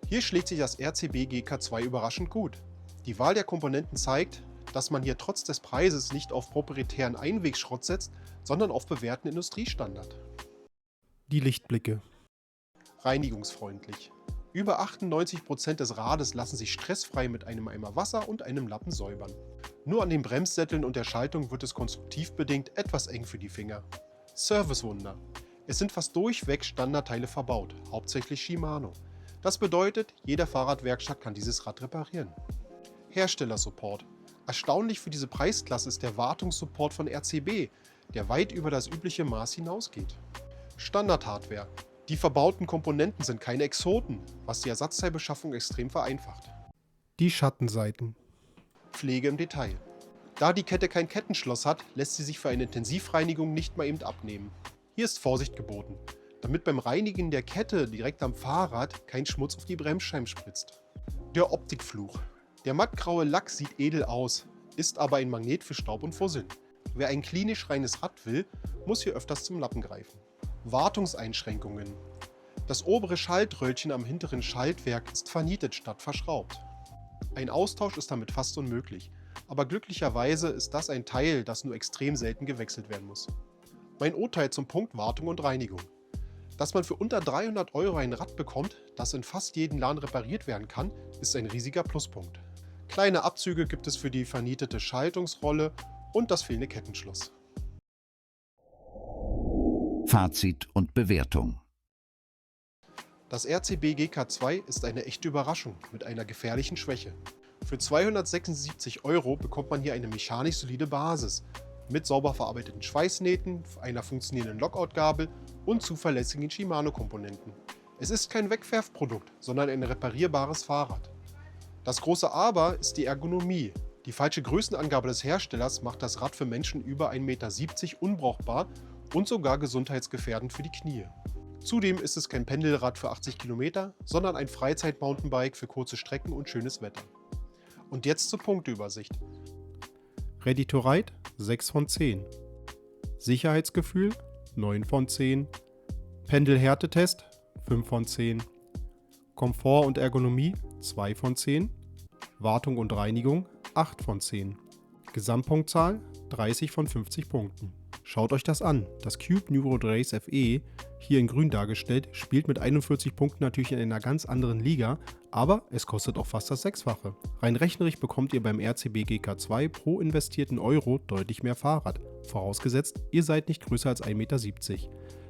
Speaker 1: Hier schlägt sich das RCB GK2 überraschend gut. Die Wahl der Komponenten zeigt, dass man hier trotz des Preises nicht auf proprietären Einwegschrott setzt, sondern auf bewährten Industriestandard.
Speaker 5: Die Lichtblicke.
Speaker 1: Reinigungsfreundlich. Über 98% des Rades lassen sich stressfrei mit einem Eimer Wasser und einem Lappen säubern. Nur an den Bremssätteln und der Schaltung wird es konstruktiv bedingt etwas eng für die Finger. Servicewunder. Es sind fast durchweg Standardteile verbaut, hauptsächlich Shimano. Das bedeutet, jeder Fahrradwerkstatt kann dieses Rad reparieren. Herstellersupport. Erstaunlich für diese Preisklasse ist der Wartungssupport von RCB, der weit über das übliche Maß hinausgeht. Standardhardware. Die verbauten Komponenten sind keine Exoten, was die Ersatzteilbeschaffung extrem vereinfacht.
Speaker 5: Die Schattenseiten.
Speaker 1: Pflege im Detail. Da die Kette kein Kettenschloss hat, lässt sie sich für eine Intensivreinigung nicht mal eben abnehmen. Hier ist Vorsicht geboten, damit beim Reinigen der Kette direkt am Fahrrad kein Schmutz auf die Bremsscheiben spritzt. Der Optikfluch. Der mattgraue Lack sieht edel aus, ist aber ein Magnet für Staub und Fusseln. Wer ein klinisch reines Rad will, muss hier öfters zum Lappen greifen. Wartungseinschränkungen. Das obere Schaltröllchen am hinteren Schaltwerk ist vernietet statt verschraubt. Ein Austausch ist damit fast unmöglich, aber glücklicherweise ist das ein Teil, das nur extrem selten gewechselt werden muss. Mein Urteil zum Punkt Wartung und Reinigung. Dass man für unter 300 € ein Rad bekommt, das in fast jedem Laden repariert werden kann, ist ein riesiger Pluspunkt. Kleine Abzüge gibt es für die vernietete Schaltungsrolle und das fehlende Kettenschloss.
Speaker 6: Fazit und Bewertung.
Speaker 1: Das RCB GK2 ist eine echte Überraschung mit einer gefährlichen Schwäche. Für 276 € bekommt man hier eine mechanisch solide Basis mit sauber verarbeiteten Schweißnähten, einer funktionierenden Lockout-Gabel und zuverlässigen Shimano-Komponenten. Es ist kein Wegwerfprodukt, sondern ein reparierbares Fahrrad. Das große Aber ist die Ergonomie. Die falsche Größenangabe des Herstellers macht das Rad für Menschen über 1,70 Meter unbrauchbar und sogar gesundheitsgefährdend für die Knie. Zudem ist es kein Pendelrad für 80 Kilometer, sondern ein Freizeit-Mountainbike für kurze Strecken und schönes Wetter. Und jetzt zur Punkteübersicht.
Speaker 5: Ready to Ride 6 von 10. Sicherheitsgefühl 9 von 10. Pendelhärtetest 5 von 10. Komfort und Ergonomie 2 von 10. Wartung und Reinigung 8 von 10. Gesamtpunktzahl 30 von 50 Punkten. Schaut euch das an. Das Cube New Road Race FE, hier in grün dargestellt, spielt mit 41 Punkten natürlich in einer ganz anderen Liga, aber es kostet auch fast das Sechsfache. Rein rechnerisch bekommt ihr beim RCB GK2 pro investierten Euro deutlich mehr Fahrrad, vorausgesetzt, ihr seid nicht größer als 1,70 Meter.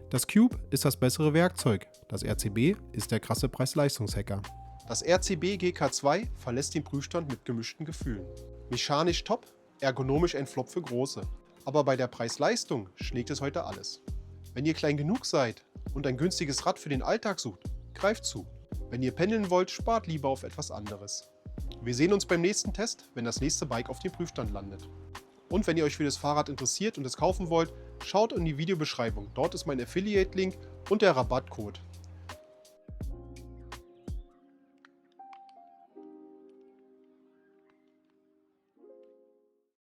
Speaker 5: Das Cube ist das bessere Werkzeug, das RCB ist der krasse Preis-Leistungs-Hacker.
Speaker 1: Das RCB GK2 verlässt den Prüfstand mit gemischten Gefühlen. Mechanisch top, ergonomisch ein Flop für Große. Aber bei der Preis-Leistung schlägt es heute alles. Wenn ihr klein genug seid und ein günstiges Rad für den Alltag sucht, greift zu. Wenn ihr pendeln wollt, spart lieber auf etwas anderes. Wir sehen uns beim nächsten Test, wenn das nächste Bike auf dem Prüfstand landet. Und wenn ihr euch für das Fahrrad interessiert und es kaufen wollt, schaut in die Videobeschreibung. Dort ist mein Affiliate-Link und der Rabattcode.